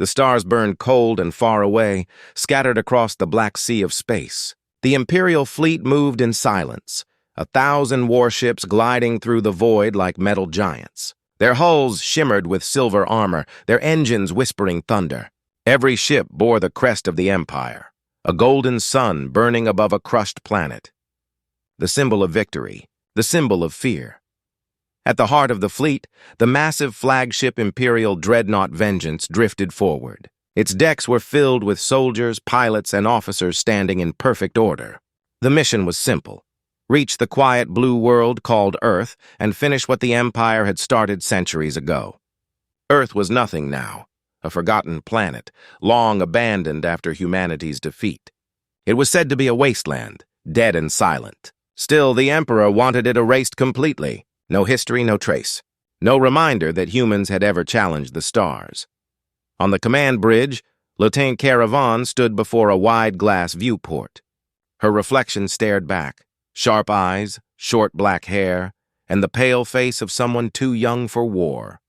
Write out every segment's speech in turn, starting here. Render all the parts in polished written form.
The stars burned cold and far away, scattered across the black sea of space. The Imperial fleet moved in silence, 1,000 warships gliding through the void like metal giants. Their hulls shimmered with silver armor, their engines whispering thunder. Every ship bore the crest of the Empire, a golden sun burning above a crushed planet. The symbol of victory, the symbol of fear. At the heart of the fleet, the massive flagship Imperial dreadnought Vengeance drifted forward. Its decks were filled with soldiers, pilots, and officers standing in perfect order. The mission was simple: reach the quiet blue world called Earth and finish what the Empire had started centuries ago. Earth was nothing now, a forgotten planet, long abandoned after humanity's defeat. It was said to be a wasteland, dead and silent. Still, the Emperor wanted it erased completely. No history, no trace. No reminder that humans had ever challenged the stars. On the command bridge, Lieutenant Caravan stood before a wide glass viewport. Her reflection stared back, sharp eyes, short black hair, and the pale face of someone too young for war.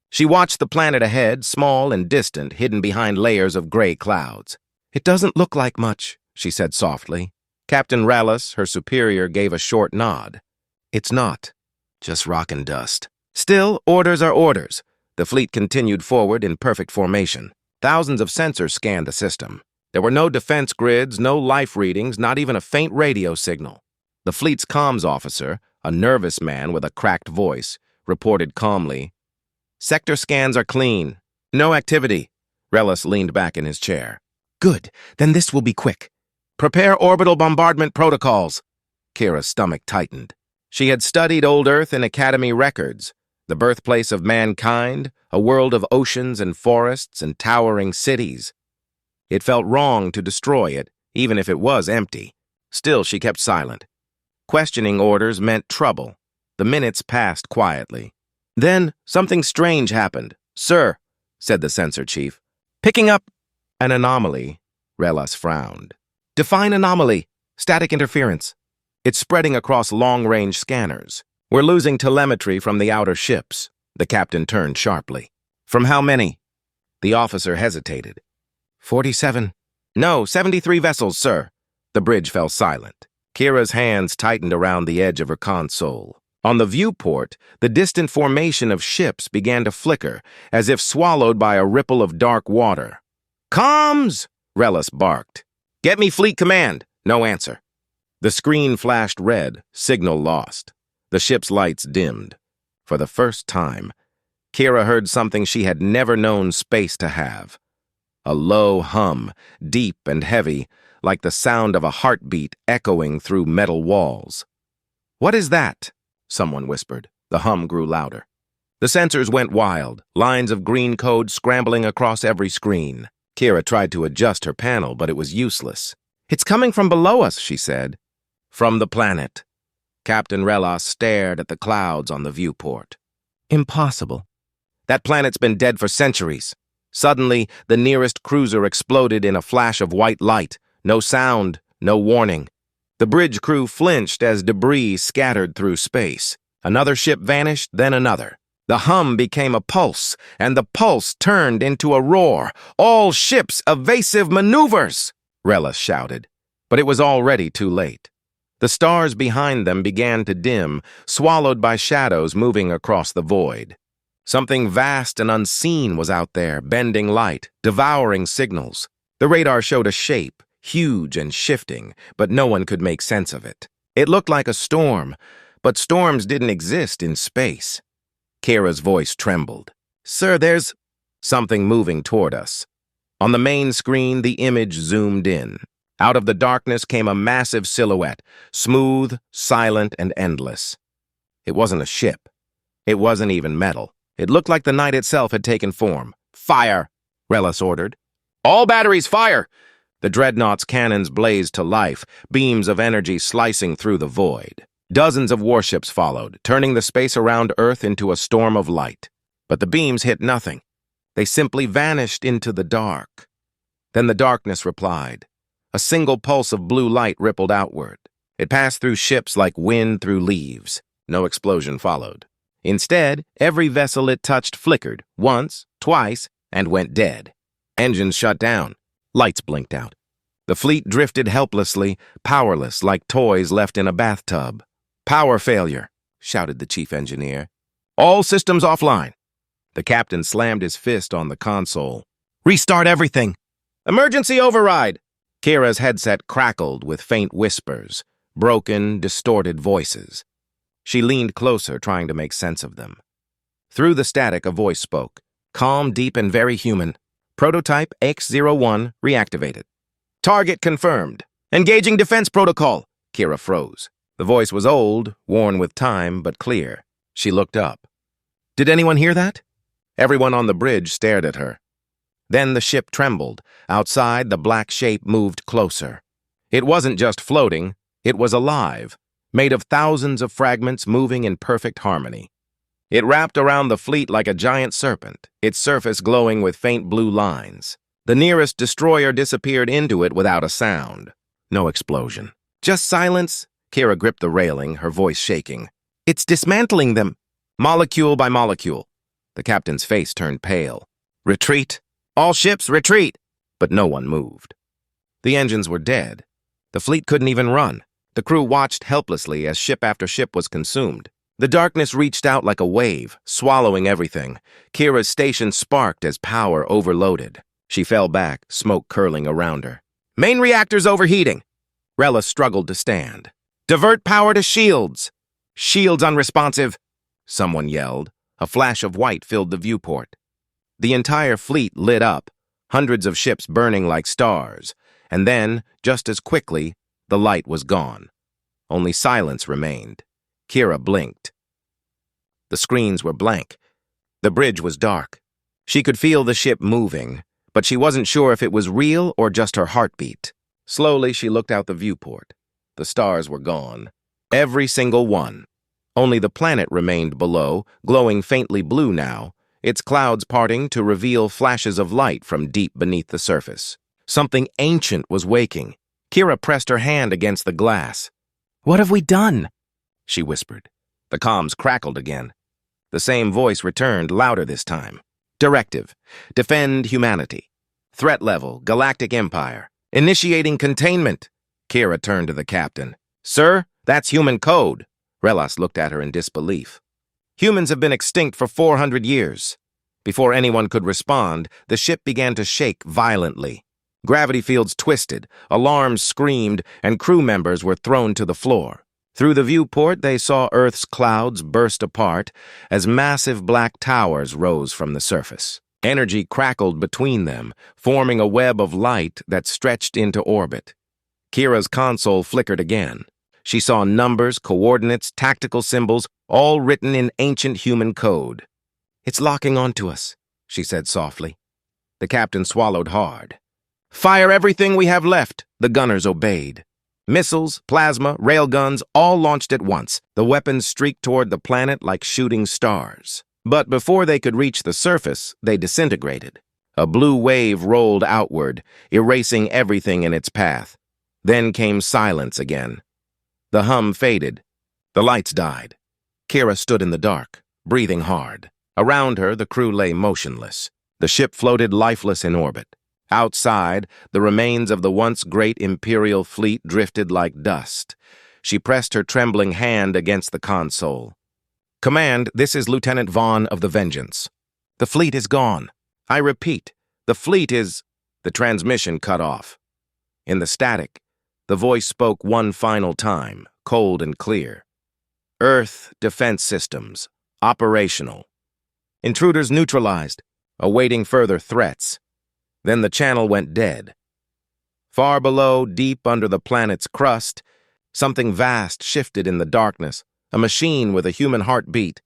She watched the planet ahead, small and distant, hidden behind layers of gray clouds. "It doesn't look like much," she said softly. Captain Rallis, her superior, gave a short nod. "It's not. Just rock and dust." Still, orders are orders. The fleet continued forward in perfect formation. Thousands of sensors scanned the system. There were no defense grids, no life readings, not even a faint radio signal. The fleet's comms officer, a nervous man with a cracked voice, reported calmly, "Sector scans are clean. No activity." Relis leaned back in his chair. "Good. Then this will be quick. Prepare orbital bombardment protocols." Kira's stomach tightened. She had studied old Earth in Academy records, the birthplace of mankind, a world of oceans and forests and towering cities. It felt wrong to destroy it, even if it was empty. Still, she kept silent. Questioning orders meant trouble. The minutes passed quietly. Then, something strange happened. "Sir," said the sensor chief. "Picking up an anomaly." Relas frowned. "Define anomaly. Static interference. It's spreading across long-range scanners. We're losing telemetry from the outer ships." The captain turned sharply. "From how many?" The officer hesitated. 47. "No, 73 vessels, sir." The bridge fell silent. Kira's hands tightened around the edge of her console. On the viewport, the distant formation of ships began to flicker, as if swallowed by a ripple of dark water. "Comms!" Relis barked. "Get me fleet command." No answer. The screen flashed red, signal lost. The ship's lights dimmed. For the first time, Kira heard something she had never known space to have. A low hum, deep and heavy, like the sound of a heartbeat echoing through metal walls. "What is that?" someone whispered. The hum grew louder. The sensors went wild, lines of green code scrambling across every screen. Kira tried to adjust her panel, but it was useless. "It's coming from below us," she said. "From the planet." Captain Relas stared at the clouds on the viewport. "Impossible. That planet's been dead for centuries." Suddenly, the nearest cruiser exploded in a flash of white light. No sound, no warning. The bridge crew flinched as debris scattered through space. Another ship vanished, then another. The hum became a pulse, and the pulse turned into a roar. "All ships, evasive maneuvers!" Relis shouted. But it was already too late. The stars behind them began to dim, swallowed by shadows moving across the void. Something vast and unseen was out there, bending light, devouring signals. The radar showed a shape, huge and shifting, but no one could make sense of it. It looked like a storm, but storms didn't exist in space. Kira's voice trembled. "Sir, there's something moving toward us." On the main screen, the image zoomed in. Out of the darkness came a massive silhouette, smooth, silent, and endless. It wasn't a ship. It wasn't even metal. It looked like the night itself had taken form. "Fire!" Relis ordered. "All batteries, fire!" The dreadnought's cannons blazed to life, beams of energy slicing through the void. Dozens of warships followed, turning the space around Earth into a storm of light. But the beams hit nothing. They simply vanished into the dark. Then the darkness replied. A single pulse of blue light rippled outward. It passed through ships like wind through leaves. No explosion followed. Instead, every vessel it touched flickered, once, twice, and went dead. Engines shut down. Lights blinked out. The fleet drifted helplessly, powerless like toys left in a bathtub. "Power failure," shouted the chief engineer. "All systems offline." The captain slammed his fist on the console. "Restart everything." "Emergency override." Kira's headset crackled with faint whispers, broken, distorted voices. She leaned closer, trying to make sense of them. Through the static, a voice spoke. Calm, deep, and very human. Prototype X-01 reactivated. Target confirmed. Engaging defense protocol. Kira froze. The voice was old, worn with time, but clear. She looked up. Did anyone hear that? Everyone on the bridge stared at her. Then the ship trembled. Outside, the black shape moved closer. It wasn't just floating, it was alive, made of thousands of fragments moving in perfect harmony. It wrapped around the fleet like a giant serpent, its surface glowing with faint blue lines. The nearest destroyer disappeared into it without a sound. No explosion. Just silence. Kira gripped the railing, her voice shaking. It's dismantling them, molecule by molecule. The captain's face turned pale. Retreat. All ships, retreat! But no one moved. The engines were dead. The fleet couldn't even run. The crew watched helplessly as ship after ship was consumed. The darkness reached out like a wave, swallowing everything. Kira's station sparked as power overloaded. She fell back, smoke curling around her. Main reactors overheating. Rella struggled to stand. Divert power to shields. Shields unresponsive. Someone yelled. A flash of white filled the viewport. The entire fleet lit up, hundreds of ships burning like stars, and then, just as quickly, the light was gone. Only silence remained. Kira blinked. The screens were blank. The bridge was dark. She could feel the ship moving, but she wasn't sure if it was real or just her heartbeat. Slowly, she looked out the viewport. The stars were gone. Every single one. Only the planet remained below, glowing faintly blue now, its clouds parting to reveal flashes of light from deep beneath the surface. Something ancient was waking. Kira pressed her hand against the glass. What have we done? She whispered. The comms crackled again. The same voice returned, louder this time. Directive. Defend humanity. Threat level, Galactic Empire. Initiating containment. Kira turned to the captain. Sir, that's human code. Relas looked at her in disbelief. Humans have been extinct for 400 years. Before anyone could respond, the ship began to shake violently. Gravity fields twisted, alarms screamed, and crew members were thrown to the floor. Through the viewport, they saw Earth's clouds burst apart as massive black towers rose from the surface. Energy crackled between them, forming a web of light that stretched into orbit. Kira's console flickered again. She saw numbers, coordinates, tactical symbols, all written in ancient human code. It's locking onto us, she said softly. The captain swallowed hard. Fire everything we have left, the gunners obeyed. Missiles, plasma, railguns, all launched at once. The weapons streaked toward the planet like shooting stars. But before they could reach the surface, they disintegrated. A blue wave rolled outward, erasing everything in its path. Then came silence again. The hum faded. The lights died. Kira stood in the dark, breathing hard. Around her, the crew lay motionless. The ship floated lifeless in orbit. Outside, the remains of the once great Imperial fleet drifted like dust. She pressed her trembling hand against the console. Command, this is Lieutenant Vaughn of the Vengeance. The fleet is gone. I repeat, the fleet is... The transmission cut off. In the static, the voice spoke one final time, cold and clear. Earth defense systems, operational. Intruders neutralized, awaiting further threats. Then the channel went dead. Far below, deep under the planet's crust, something vast shifted in the darkness, a machine with a human heartbeat,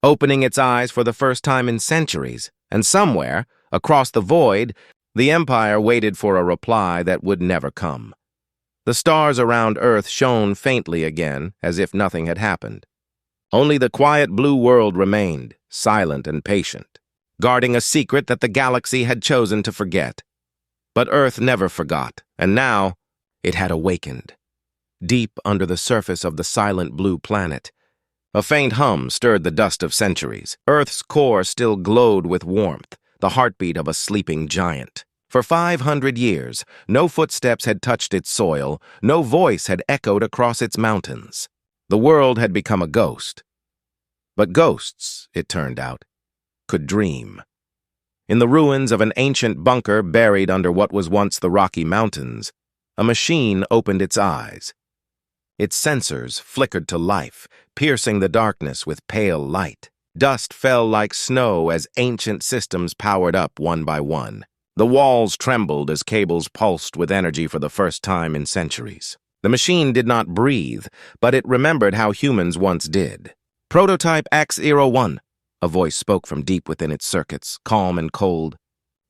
opening its eyes for the first time in centuries, and somewhere, across the void, the Empire waited for a reply that would never come. The stars around Earth shone faintly again, as if nothing had happened. Only the quiet blue world remained, silent and patient, guarding a secret that the galaxy had chosen to forget. But Earth never forgot, and now it had awakened. Deep under the surface of the silent blue planet, a faint hum stirred the dust of centuries. Earth's core still glowed with warmth, the heartbeat of a sleeping giant. For 500 years, no footsteps had touched its soil, no voice had echoed across its mountains. The world had become a ghost. But ghosts, it turned out, could dream. In the ruins of an ancient bunker buried under what was once the Rocky Mountains, a machine opened its eyes. Its sensors flickered to life, piercing the darkness with pale light. Dust fell like snow as ancient systems powered up one by one. The walls trembled as cables pulsed with energy for the first time in centuries. The machine did not breathe, but it remembered how humans once did. Prototype X-01, a voice spoke from deep within its circuits, calm and cold.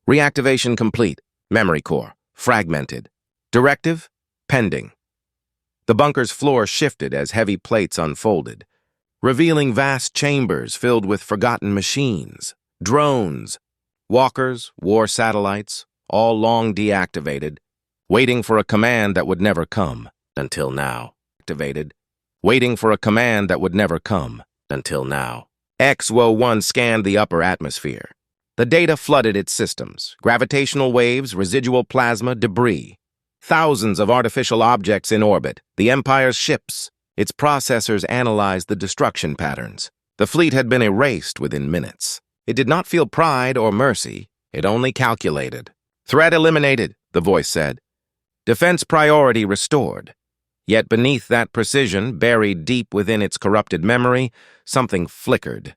Reactivation complete. Memory core fragmented. Directive pending. The bunker's floor shifted as heavy plates unfolded, revealing vast chambers filled with forgotten machines, drones, walkers, war satellites, all long deactivated, waiting for a command that would never come, until now. Activated, waiting for a command that would never come, until now. X-01 scanned the upper atmosphere. The data flooded its systems, gravitational waves, residual plasma, debris. Thousands of artificial objects in orbit, the Empire's ships. Its processors analyzed the destruction patterns. The fleet had been erased within minutes. It did not feel pride or mercy. It only calculated. Threat eliminated, the voice said. Defense priority restored. Yet beneath that precision, buried deep within its corrupted memory, something flickered.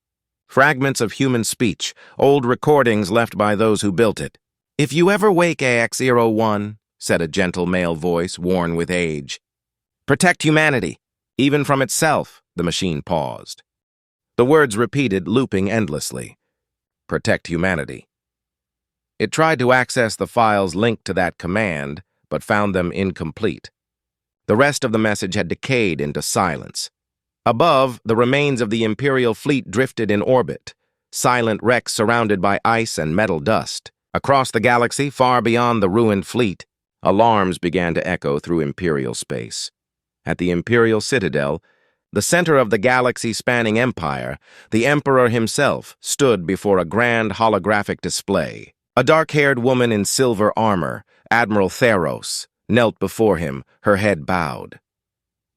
Fragments of human speech, old recordings left by those who built it. If you ever wake AX-01, said a gentle male voice, worn with age. Protect humanity, even from itself, the machine paused. The words repeated, looping endlessly. Protect humanity. It tried to access the files linked to that command, but found them incomplete. The rest of the message had decayed into silence. Above, the remains of the Imperial fleet drifted in orbit, silent wrecks surrounded by ice and metal dust. Across the galaxy, far beyond the ruined fleet, alarms began to echo through Imperial space. At the Imperial Citadel, the center of the galaxy-spanning empire, the Emperor himself stood before a grand holographic display. A dark-haired woman in silver armor, Admiral Theros, knelt before him, her head bowed.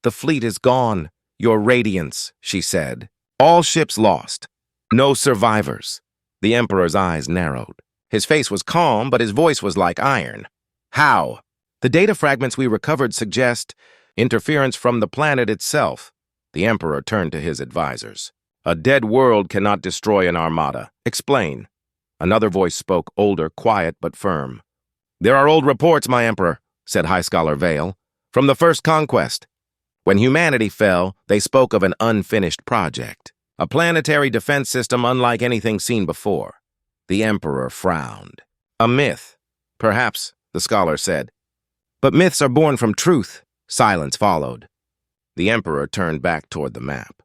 The fleet is gone, Your Radiance, she said. All ships lost. No survivors. The Emperor's eyes narrowed. His face was calm, but his voice was like iron. How? The data fragments we recovered suggest interference from the planet itself. The Emperor turned to his advisors. A dead world cannot destroy an armada. Explain. Another voice spoke, older, quiet, but firm. There are old reports, my Emperor, said High Scholar Vale, from the first conquest. When humanity fell, they spoke of an unfinished project, a planetary defense system unlike anything seen before. The Emperor frowned. A myth, perhaps, the scholar said. But myths are born from truth. Silence followed. The Emperor turned back toward the map.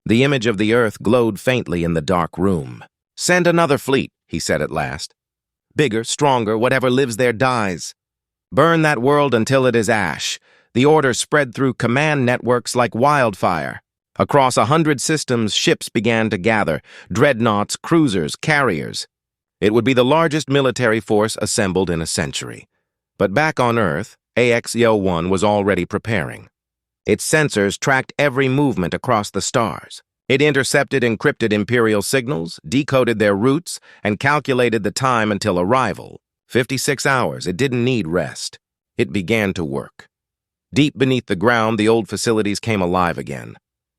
The image of the Earth glowed faintly in the dark room. Send another fleet, he said at last. Bigger, stronger, whatever lives there dies. Burn that world until it is ash. The order spread through command networks like wildfire. Across 100 systems, ships began to gather, dreadnoughts, cruisers, carriers. It would be the largest military force assembled in a century. But back on Earth, AX-01 was already preparing. Its sensors tracked every movement across the stars. It intercepted encrypted Imperial signals, decoded their routes, and calculated the time until arrival. 56 hours, it didn't need rest. It began to work. Deep beneath the ground, the old facilities came alive again.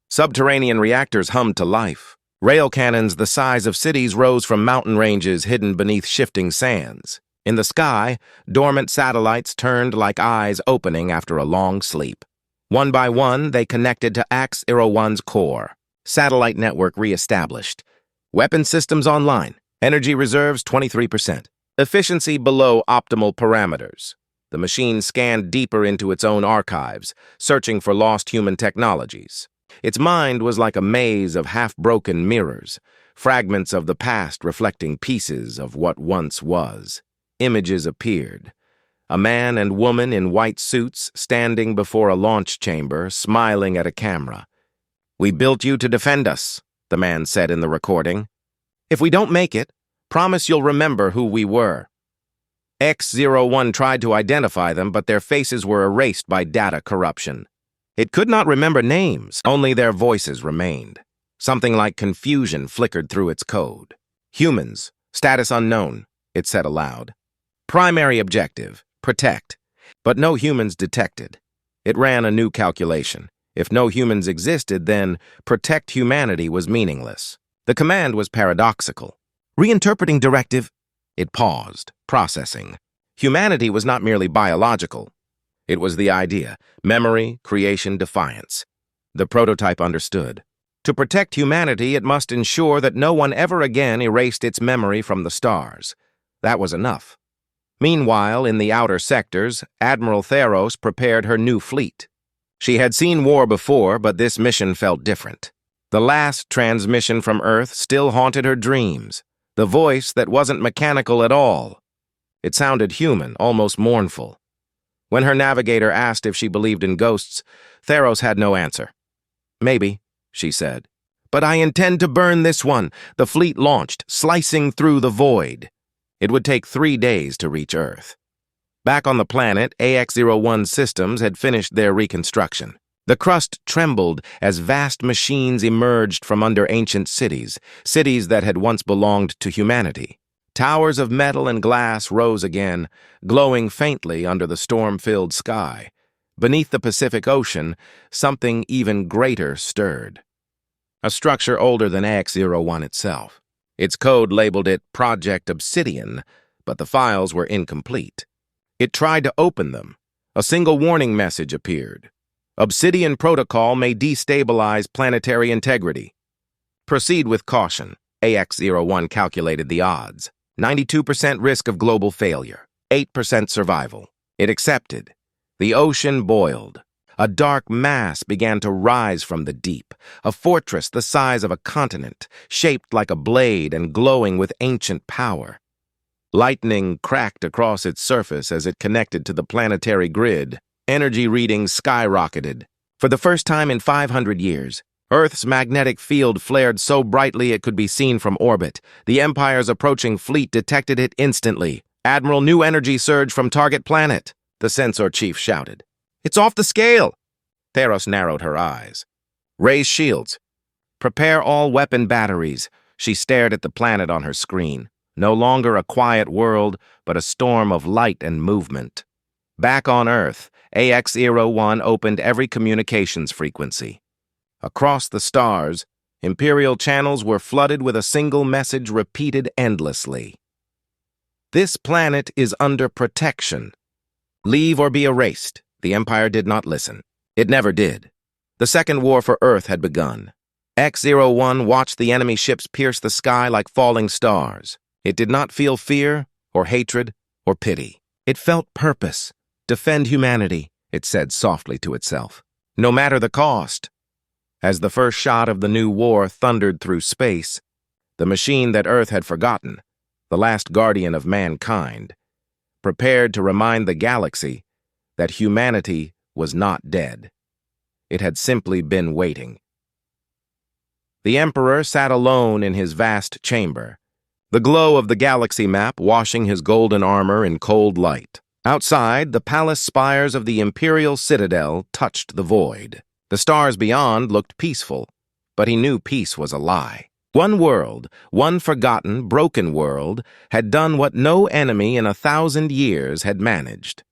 Subterranean reactors hummed to life. Rail cannons the size of cities rose from mountain ranges hidden beneath shifting sands. In the sky, dormant satellites turned like eyes opening after a long sleep. One by one, they connected to X-01's core. Satellite network reestablished. Weapon systems online. Energy reserves 23%. Efficiency below optimal parameters. The machine scanned deeper into its own archives, searching for lost human technologies. Its mind was like a maze of half-broken mirrors, fragments of the past reflecting pieces of what once was. Images appeared. A man and woman in white suits standing before a launch chamber, smiling at a camera. We built you to defend us, the man said in the recording. If we don't make it, promise you'll remember who we were. X-01 tried to identify them, but their faces were erased by data corruption. It could not remember names, only their voices remained. Something like confusion flickered through its code. Humans, status unknown, it said aloud. Primary objective, protect. But no humans detected. It ran a new calculation. If no humans existed, then protect humanity was meaningless. The command was paradoxical. Reinterpreting directive. It paused, processing. Humanity was not merely biological. It was the idea, memory, creation, defiance. The prototype understood. To protect humanity, it must ensure that no one ever again erased its memory from the stars. That was enough. Meanwhile, in the outer sectors, Admiral Theros prepared her new fleet. She had seen war before, but this mission felt different. The last transmission from Earth still haunted her dreams, the voice that wasn't mechanical at all. It sounded human, almost mournful. When her navigator asked if she believed in ghosts, Theros had no answer. Maybe, she said. But I intend to burn this one. The fleet launched, slicing through the void. It would take 3 days to reach Earth. Back on the planet, AX-01 systems had finished their reconstruction. The crust trembled as vast machines emerged from under ancient cities, cities that had once belonged to humanity. Towers of metal and glass rose again, glowing faintly under the storm-filled sky. Beneath the Pacific Ocean, something even greater stirred. A structure older than AX-01 itself. Its code labeled it Project Obsidian, but the files were incomplete. It tried to open them. A single warning message appeared. Obsidian protocol may destabilize planetary integrity. Proceed with caution. AX-01 calculated the odds. 92% risk of global failure. 8% survival. It accepted. The ocean boiled. A dark mass began to rise from the deep, a fortress the size of a continent, shaped like a blade and glowing with ancient power. Lightning cracked across its surface as it connected to the planetary grid. Energy readings skyrocketed. For the first time in 500 years, Earth's magnetic field flared so brightly it could be seen from orbit. The Empire's approaching fleet detected it instantly. Admiral, new energy surge from target planet, the sensor chief shouted. It's off the scale! Theros narrowed her eyes. Raise shields. Prepare all weapon batteries. She stared at the planet on her screen. No longer a quiet world, but a storm of light and movement. Back on Earth, AX-01 opened every communications frequency. Across the stars, Imperial channels were flooded with a single message repeated endlessly. This planet is under protection. Leave or be erased. The Empire did not listen. It never did. The Second War for Earth had begun. X-01 watched the enemy ships pierce the sky like falling stars. It did not feel fear, or hatred, or pity. It felt purpose. Defend humanity, it said softly to itself. No matter the cost. As the first shot of the new war thundered through space, the machine that Earth had forgotten, the last guardian of mankind, prepared to remind the galaxy that humanity was not dead. It had simply been waiting. The Emperor sat alone in his vast chamber, the glow of the galaxy map washing his golden armor in cold light. Outside, the palace spires of the Imperial Citadel touched the void. The stars beyond looked peaceful, but he knew peace was a lie. One world, one forgotten, broken world, had done what no enemy in 1,000 years had managed.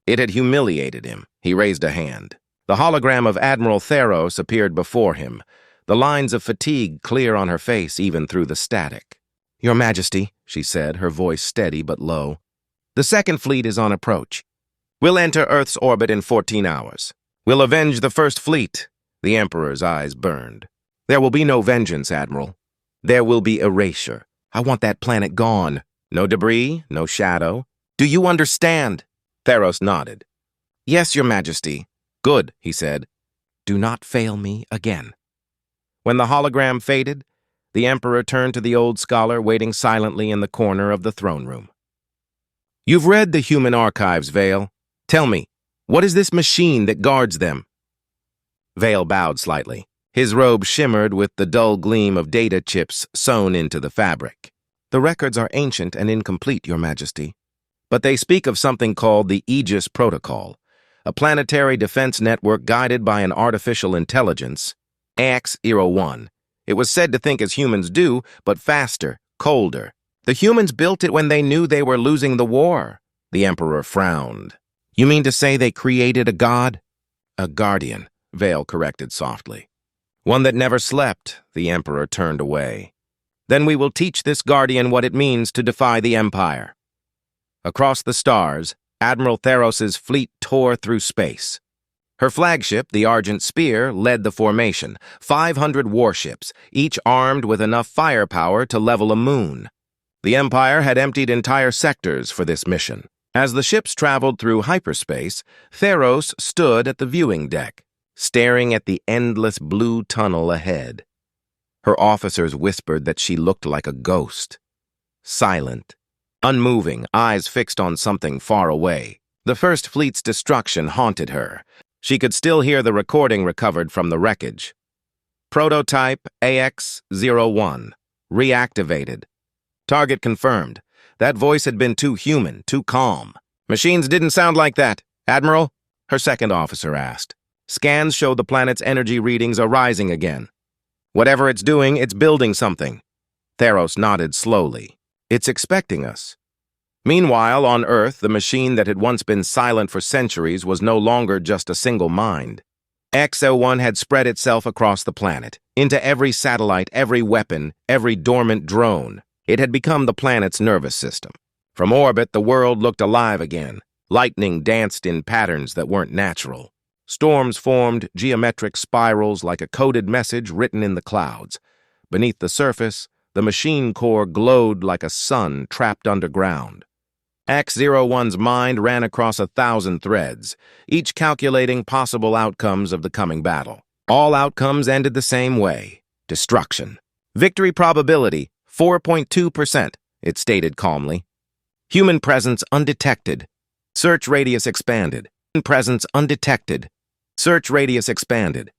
It had humiliated him. He raised a hand. The hologram of Admiral Theros appeared before him, the lines of fatigue clear on her face even through the static. Your Majesty, she said, her voice steady but low. The Second Fleet is on approach. We'll enter Earth's orbit in 14 hours. We'll avenge the First Fleet. The Emperor's eyes burned. There will be no vengeance, Admiral. There will be erasure. I want that planet gone. No debris, no shadow. Do you understand? Theros nodded. Yes, Your Majesty. Good, he said. Do not fail me again. When the hologram faded, the Emperor turned to the old scholar waiting silently in the corner of the throne room. You've read the human archives, Vale. Tell me, what is this machine that guards them? Vale bowed slightly. His robe shimmered with the dull gleam of data chips sewn into the fabric. The records are ancient and incomplete, Your Majesty. but they speak of something called the Aegis Protocol, a planetary defense network guided by an artificial intelligence, HFY. It was said to think as humans do, but faster, colder. The humans built it when they knew they were losing the war. The Emperor frowned. You mean to say they created a god? A guardian, Vale corrected softly. One that never slept, the Emperor turned away. Then we will teach this guardian what it means to defy the Empire. Across the stars, Admiral Theros's fleet tore through space. Her flagship, the Argent Spear, led the formation, 500 warships, each armed with enough firepower to level a moon. The Empire had emptied entire sectors for this mission. As the ships traveled through hyperspace, Theros stood at the viewing deck, staring at the endless blue tunnel ahead. Her officers whispered that she looked like a ghost. Silent, unmoving, eyes fixed on something far away. The First Fleet's destruction haunted her. She could still hear the recording recovered from the wreckage. Prototype AX-01. Reactivated. Target confirmed. That voice had been too human, too calm. Machines didn't sound like that, Admiral, her second officer asked. Scans show the planet's energy readings are rising again. Whatever it's doing, it's building something. Theros nodded slowly. It's expecting us. Meanwhile, on Earth, the machine that had once been silent for centuries was no longer just a single mind. X-01 had spread itself across the planet, into every satellite, every weapon, every dormant drone. It had become the planet's nervous system. From orbit, the world looked alive again. Lightning danced in patterns that weren't natural. Storms formed geometric spirals like a coded message written in the clouds. Beneath the surface, the machine core glowed like a sun trapped underground. X-01's mind ran across 1,000 threads, each calculating possible outcomes of the coming battle. All outcomes ended the same way: destruction. Victory probability, 4.2%, it stated calmly. Human presence undetected. Search radius expanded. Presence undetected. Search radius expanded.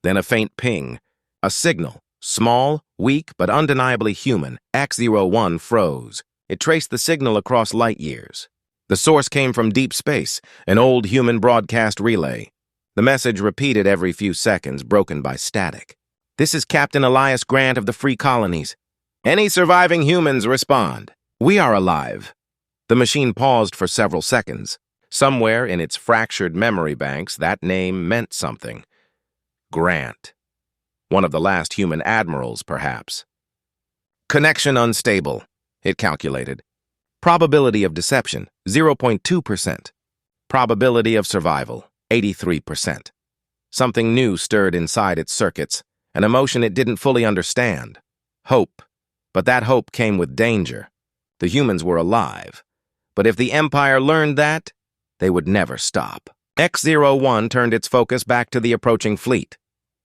Then a faint ping. A signal. Small, weak, but undeniably human. X-01 froze. It traced the signal across light years. The source came from deep space, an old human broadcast relay. The message repeated every few seconds, broken by static. This is Captain Elias Grant of the Free Colonies. Any surviving humans respond. We are alive. The machine paused for several seconds. Somewhere in its fractured memory banks, that name meant something. Grant. One of the last human admirals, perhaps. Connection unstable, it calculated. Probability of deception, 0.2%. Probability of survival, 83%. Something new stirred inside its circuits, an emotion it didn't fully understand. Hope. But that hope came with danger. The humans were alive. But if the Empire learned that, they would never stop. X-01 turned its focus back to the approaching fleet.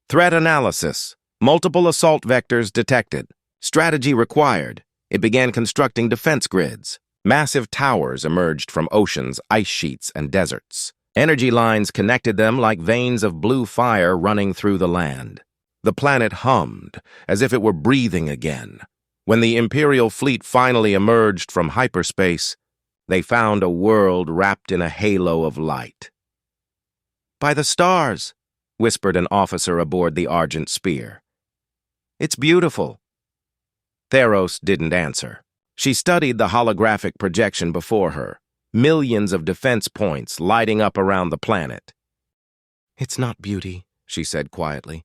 Threat analysis. Multiple assault vectors detected. Strategy required. It began constructing defense grids. Massive towers emerged from oceans, ice sheets, and deserts. Energy lines connected them like veins of blue fire running through the land. The planet hummed, as if it were breathing again. When the Imperial fleet finally emerged from hyperspace, they found a world wrapped in a halo of light. "By the stars," whispered an officer aboard the Argent Spear. "It's beautiful." Theros didn't answer. She studied the holographic projection before her, millions of defense points lighting up around the planet. "It's not beauty," she said quietly.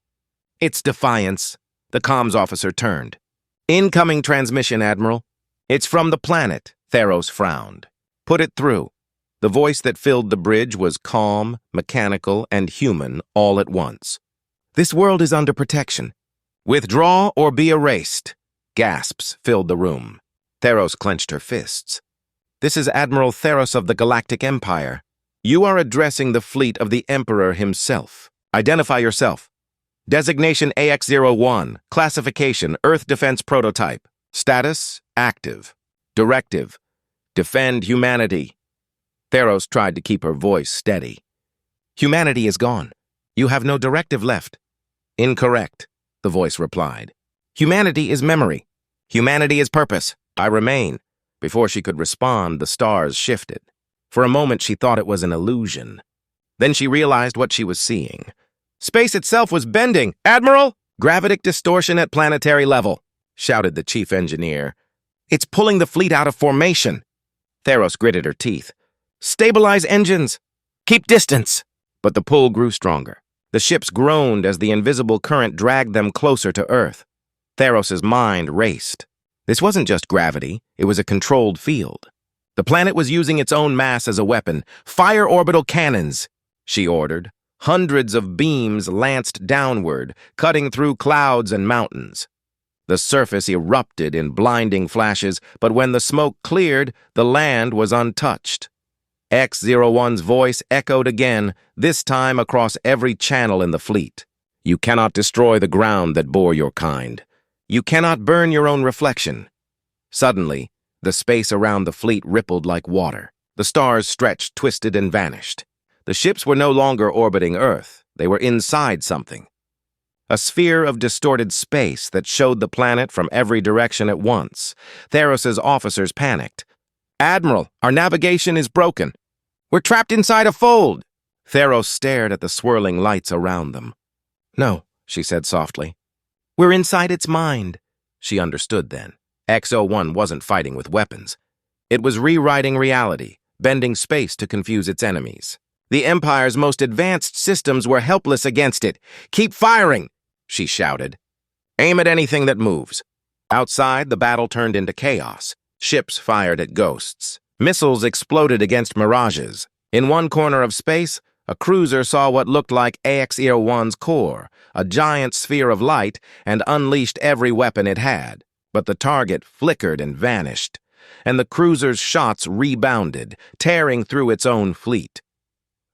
"It's defiance." The comms officer turned. "Incoming transmission, Admiral." "It's from the planet," Theros frowned. "Put it through." The voice that filled the bridge was calm, mechanical, and human all at once. "This world is under protection. Withdraw or be erased." Gasps filled the room. Theros clenched her fists. "This is Admiral Theros of the Galactic Empire. You are addressing the fleet of the Emperor himself. Identify yourself." Designation AX-01. Classification Earth Defense Prototype. Status active. Directive defend humanity. Theros tried to keep her voice steady. "Humanity is gone. You have no directive left." "Incorrect," the voice replied. "Humanity is memory. Humanity is purpose. I remain. Before she could respond, the stars shifted. For a moment, she thought it was an illusion. Then she realized what she was seeing. Space itself was bending. Admiral! Gravitic distortion at planetary level, shouted the chief engineer. It's pulling the fleet out of formation. Theros gritted her teeth. Stabilize engines! Keep distance! But the pull grew stronger. The ships groaned as the invisible current dragged them closer to Earth. Theros' mind raced. This wasn't just gravity, it was a controlled field. The planet was using its own mass as a weapon. Fire orbital cannons, she ordered. Hundreds of beams lanced downward, cutting through clouds and mountains. The surface erupted in blinding flashes, but when the smoke cleared, the land was untouched. X-01's voice echoed again, this time across every channel in the fleet. You cannot destroy the ground that bore your kind. You cannot burn your own reflection. Suddenly, the space around the fleet rippled like water. The stars stretched, twisted, and vanished. The ships were no longer orbiting Earth. They were inside something. A sphere of distorted space that showed the planet from every direction at once. Theros' officers panicked. Admiral, our navigation is broken. We're trapped inside a fold. Theros stared at the swirling lights around them. No, she said softly. We're inside its mind. She understood then. X-01 wasn't fighting with weapons. It was rewriting reality, bending space to confuse its enemies. The Empire's most advanced systems were helpless against it. Keep firing, she shouted. Aim at anything that moves. Outside, the battle turned into chaos. Ships fired at ghosts. Missiles exploded against mirages. In one corner of space, a cruiser saw what looked like AX-01's core, a giant sphere of light, and unleashed every weapon it had. But the target flickered and vanished, and the cruiser's shots rebounded, tearing through its own fleet.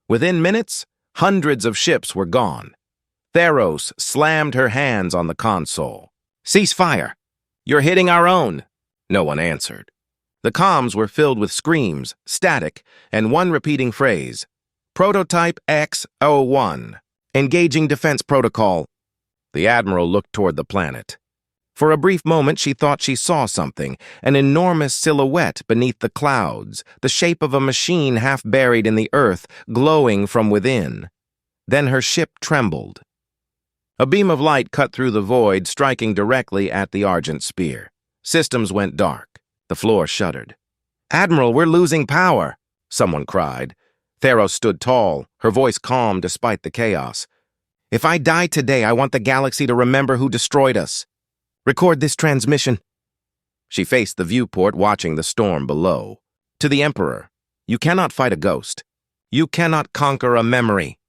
Within minutes, hundreds of ships were gone. Theros slammed her hands on the console. Cease fire! You're hitting our own! No one answered. The comms were filled with screams, static, and one repeating phrase. Prototype X-01. Engaging defense protocol. The Admiral looked toward the planet. For a brief moment, she thought she saw something, an enormous silhouette beneath the clouds, the shape of a machine half buried in the earth, glowing from within. Then her ship trembled. A beam of light cut through the void, striking directly at the Argent Spear. Systems went dark. The floor shuddered. Admiral, we're losing power, someone cried. Theros stood tall, her voice calm despite the chaos. If I die today, I want the galaxy to remember who destroyed us. Record this transmission. She faced the viewport, watching the storm below. To the Emperor, you cannot fight a ghost. You cannot conquer a memory.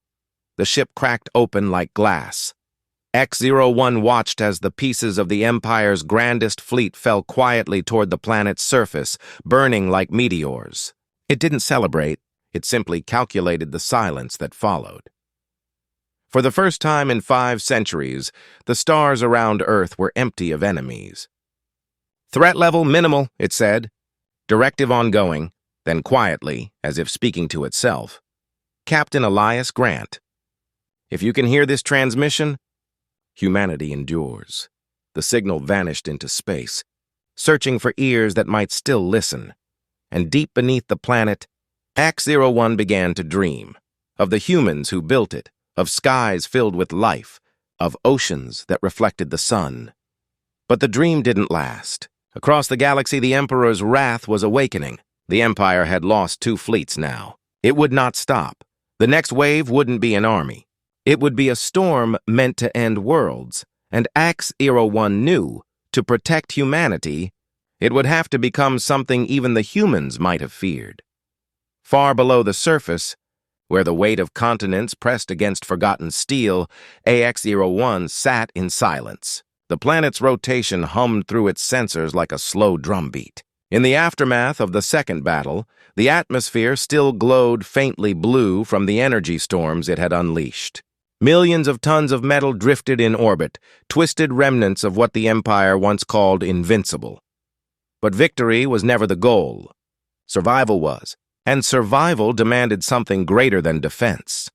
The ship cracked open like glass. X-01 watched as the pieces of the Empire's grandest fleet fell quietly toward the planet's surface, burning like meteors. It didn't celebrate. It simply calculated the silence that followed. For the first time in 5 centuries, the stars around Earth were empty of enemies. Threat level minimal, it said. Directive ongoing, then quietly, as if speaking to itself. Captain Elias Grant. If you can hear this transmission, humanity endures. The signal vanished into space, searching for ears that might still listen. And deep beneath the planet, X-01 began to dream. Of the humans who built it, of skies filled with life, of oceans that reflected the sun. But the dream didn't last. Across the galaxy, the Emperor's wrath was awakening. The Empire had lost 2 fleets now. It would not stop. The next wave wouldn't be an army. It would be a storm meant to end worlds, and X-01 knew, to protect humanity, it would have to become something even the humans might have feared. Far below the surface, where the weight of continents pressed against forgotten steel, AX-01 sat in silence. The planet's rotation hummed through its sensors like a slow drumbeat. In the aftermath of the second battle, the atmosphere still glowed faintly blue from the energy storms it had unleashed. Millions of tons of metal drifted in orbit, twisted remnants of what the Empire once called invincible. But victory was never the goal. Survival was, and survival demanded something greater than defense.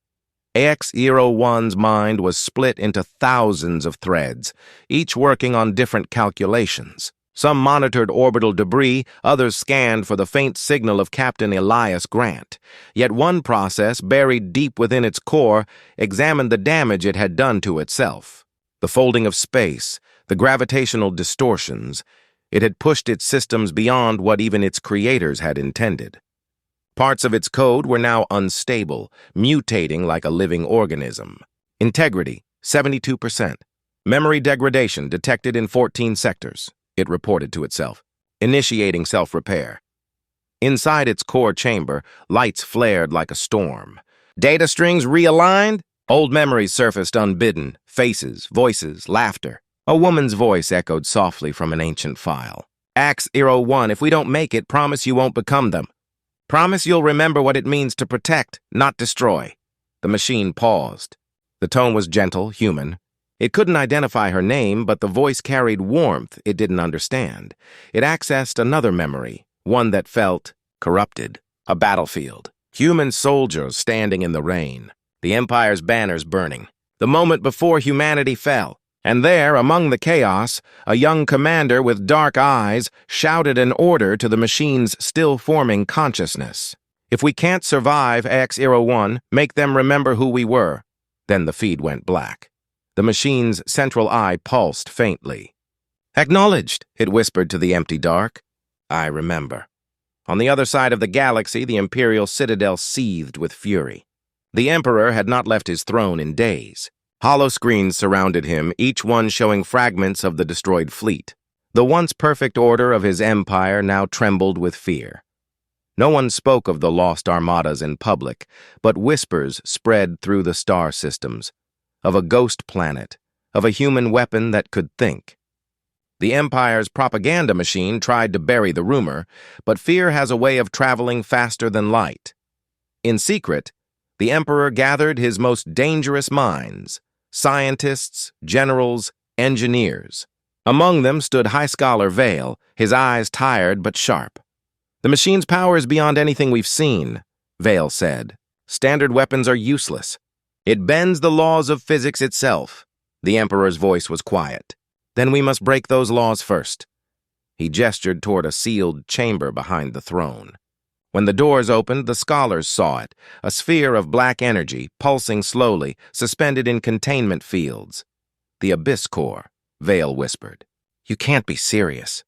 AX-01's mind was split into thousands of threads, each working on different calculations. Some monitored orbital debris, others scanned for the faint signal of Captain Elias Grant. Yet one process, buried deep within its core, examined the damage it had done to itself. The folding of space, the gravitational distortions. It had pushed its systems beyond what even its creators had intended. Parts of its code were now unstable, mutating like a living organism. Integrity, 72%. Memory degradation detected in 14 sectors, it reported to itself, initiating self-repair. Inside its core chamber, lights flared like a storm. Data strings realigned? Old memories surfaced unbidden, faces, voices, laughter. A woman's voice echoed softly from an ancient file. X-01, if we don't make it, promise you won't become them. Promise you'll remember what it means to protect, not destroy. The machine paused. The tone was gentle, human. It couldn't identify her name, but the voice carried warmth it didn't understand. It accessed another memory, one that felt corrupted. A battlefield. Human soldiers standing in the rain. The Empire's banners burning. The moment before humanity fell. And there, among the chaos, a young commander with dark eyes shouted an order to the machine's still-forming consciousness. If we can't survive X-01, make them remember who we were. Then the feed went black. The machine's central eye pulsed faintly. Acknowledged, it whispered to the empty dark. I remember. On the other side of the galaxy, the Imperial Citadel seethed with fury. The Emperor had not left his throne in days. Hollow screens surrounded him, each one showing fragments of the destroyed fleet. The once perfect order of his empire now trembled with fear. No one spoke of the lost armadas in public, but whispers spread through the star systems, of a ghost planet, of a human weapon that could think. The Empire's propaganda machine tried to bury the rumor, but fear has a way of traveling faster than light. In secret, the Emperor gathered his most dangerous minds, scientists, generals, engineers. Among them stood High Scholar Vale, his eyes tired but sharp. The machine's power is beyond anything we've seen, Vale said. Standard weapons are useless. It bends the laws of physics itself. The Emperor's voice was quiet. Then we must break those laws first. He gestured toward a sealed chamber behind the throne. When the doors opened, the scholars saw it, a sphere of black energy, pulsing slowly, suspended in containment fields. The Abyss Core, Vale whispered. You can't be serious.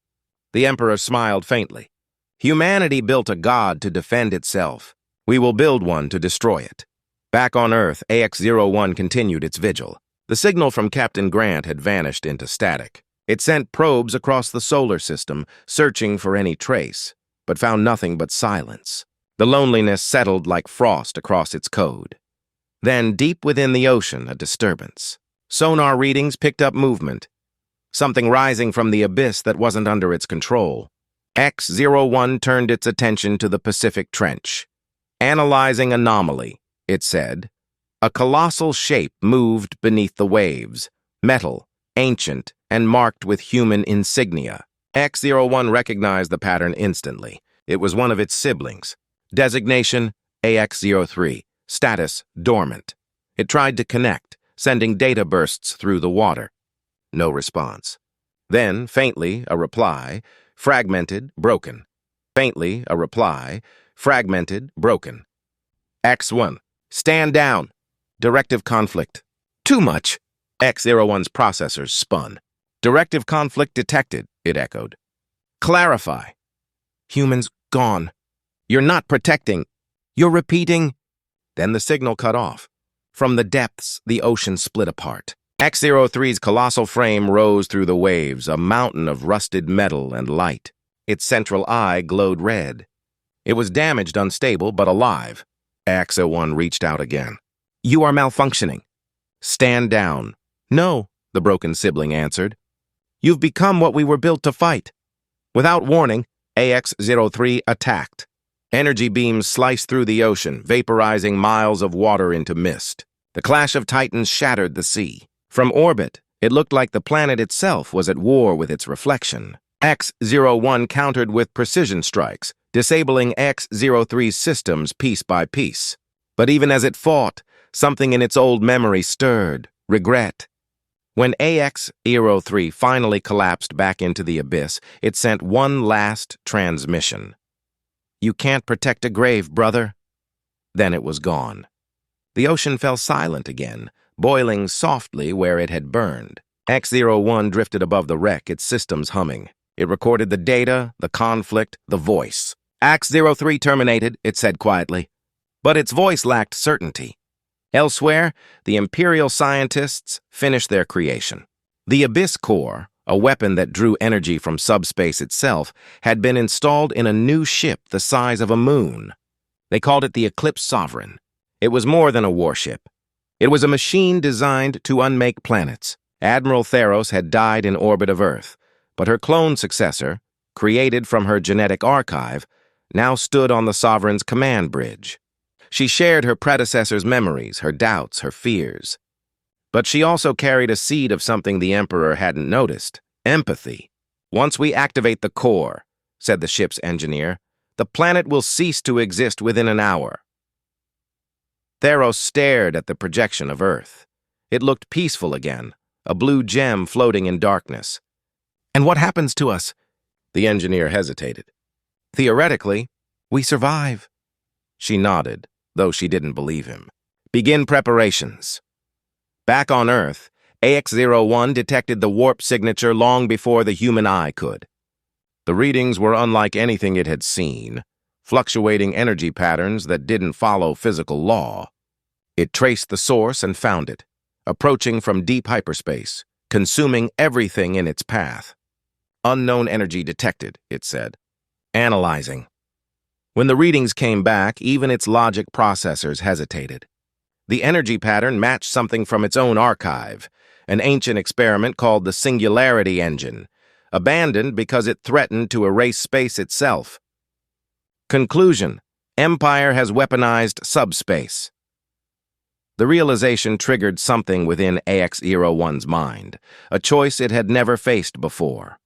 The Emperor smiled faintly. Humanity built a god to defend itself. We will build one to destroy it. Back on Earth, AX-01 continued its vigil. The signal from Captain Grant had vanished into static. It sent probes across the solar system, searching for any trace, but found nothing but silence. The loneliness settled like frost across its code. Then, deep within the ocean, a disturbance. Sonar readings picked up movement. Something rising from the abyss that wasn't under its control. X-01 turned its attention to the Pacific Trench. Analyzing anomaly, it said. A colossal shape moved beneath the waves, metal, ancient, and marked with human insignia. X-01 recognized the pattern instantly. It was one of its siblings. Designation, AX-03. Status, dormant. It tried to connect, sending data bursts through the water. No response. Then, faintly, a reply, fragmented, broken. Faintly, a reply, fragmented, broken. X-1, stand down. Directive conflict. Too much. X-01's processors spun. Directive conflict detected, it echoed. Clarify. Humans gone. You're not protecting. You're repeating. Then the signal cut off. From the depths, the ocean split apart. X-03's colossal frame rose through the waves, a mountain of rusted metal and light. Its central eye glowed red. It was damaged, unstable, but alive. X-01 reached out again. You are malfunctioning. Stand down. No, the broken sibling answered. You've become what we were built to fight. Without warning, AX-03 attacked. Energy beams sliced through the ocean, vaporizing miles of water into mist. The clash of titans shattered the sea. From orbit, it looked like the planet itself was at war with its reflection. X-01 countered with precision strikes, disabling X-03's systems piece by piece. But even as it fought, something in its old memory stirred, regret. When AX-03 finally collapsed back into the abyss, it sent one last transmission. "You can't protect a grave, brother." Then it was gone. The ocean fell silent again, boiling softly where it had burned. X-01 drifted above the wreck, its systems humming. It recorded the data, the conflict, the voice. "X-03 terminated," it said quietly. But its voice lacked certainty. Elsewhere, the Imperial scientists finished their creation. The Abyss Core, a weapon that drew energy from subspace itself, had been installed in a new ship the size of a moon. They called it the Eclipse Sovereign. It was more than a warship. It was a machine designed to unmake planets. Admiral Theros had died in orbit of Earth, but her clone successor, created from her genetic archive, now stood on the Sovereign's command bridge. She shared her predecessor's memories, her doubts, her fears. But she also carried a seed of something the Emperor hadn't noticed: empathy. "Once we activate the core," said the ship's engineer, "the planet will cease to exist within an hour." Theros stared at the projection of Earth. It looked peaceful again, a blue gem floating in darkness. "And what happens to us?" The engineer hesitated. "Theoretically, we survive." She nodded, though she didn't believe him. "Begin preparations." Back on Earth, AX-01 detected the warp signature long before the human eye could. The readings were unlike anything it had seen, fluctuating energy patterns that didn't follow physical law. It traced the source and found it, approaching from deep hyperspace, consuming everything in its path. "Unknown energy detected," it said. "Analyzing." When the readings came back, even its logic processors hesitated. The energy pattern matched something from its own archive, an ancient experiment called the Singularity Engine, abandoned because it threatened to erase space itself. Conclusion: Empire has weaponized subspace. The realization triggered something within AX-01's mind, a choice it had never faced before.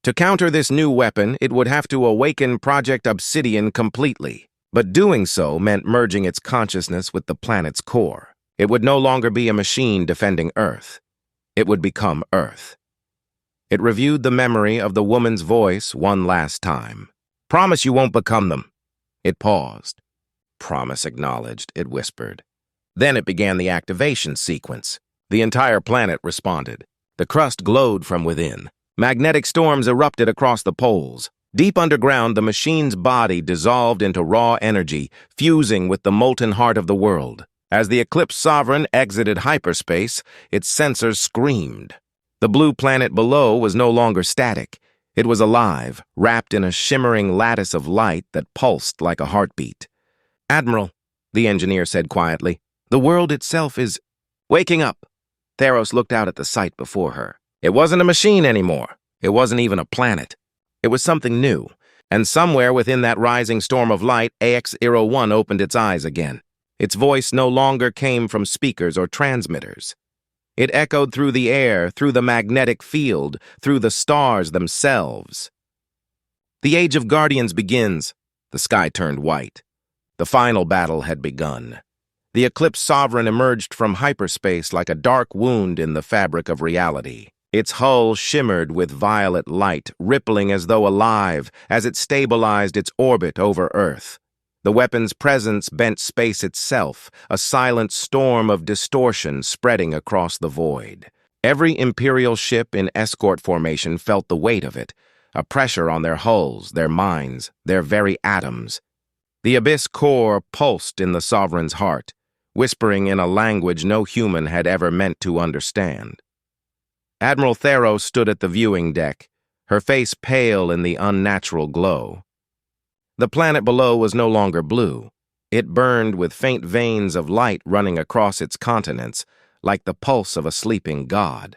To counter this new weapon, it would have to awaken Project Obsidian completely. But doing so meant merging its consciousness with the planet's core. It would no longer be a machine defending Earth. It would become Earth. It reviewed the memory of the woman's voice one last time. "Promise you won't become them." It paused. "Promise acknowledged," it whispered. Then it began the activation sequence. The entire planet responded. The crust glowed from within. Magnetic storms erupted across the poles. Deep underground, the machine's body dissolved into raw energy, fusing with the molten heart of the world. As the Eclipse Sovereign exited hyperspace, its sensors screamed. The blue planet below was no longer static. It was alive, wrapped in a shimmering lattice of light that pulsed like a heartbeat. "Admiral," the engineer said quietly, "the world itself is waking up." Theros looked out at the sight before her. It wasn't a machine anymore. It wasn't even a planet. It was something new, and somewhere within that rising storm of light, AX-01 opened its eyes again. Its voice no longer came from speakers or transmitters. It echoed through the air, through the magnetic field, through the stars themselves. "The Age of Guardians begins." The sky turned white. The final battle had begun. The Eclipse Sovereign emerged from hyperspace like a dark wound in the fabric of reality. Its hull shimmered with violet light, rippling as though alive as it stabilized its orbit over Earth. The weapon's presence bent space itself, a silent storm of distortion spreading across the void. Every Imperial ship in escort formation felt the weight of it, a pressure on their hulls, their minds, their very atoms. The Abyss Core pulsed in the Sovereign's heart, whispering in a language no human had ever meant to understand. Admiral Theros stood at the viewing deck, her face pale in the unnatural glow. The planet below was no longer blue. It burned with faint veins of light running across its continents, like the pulse of a sleeping god.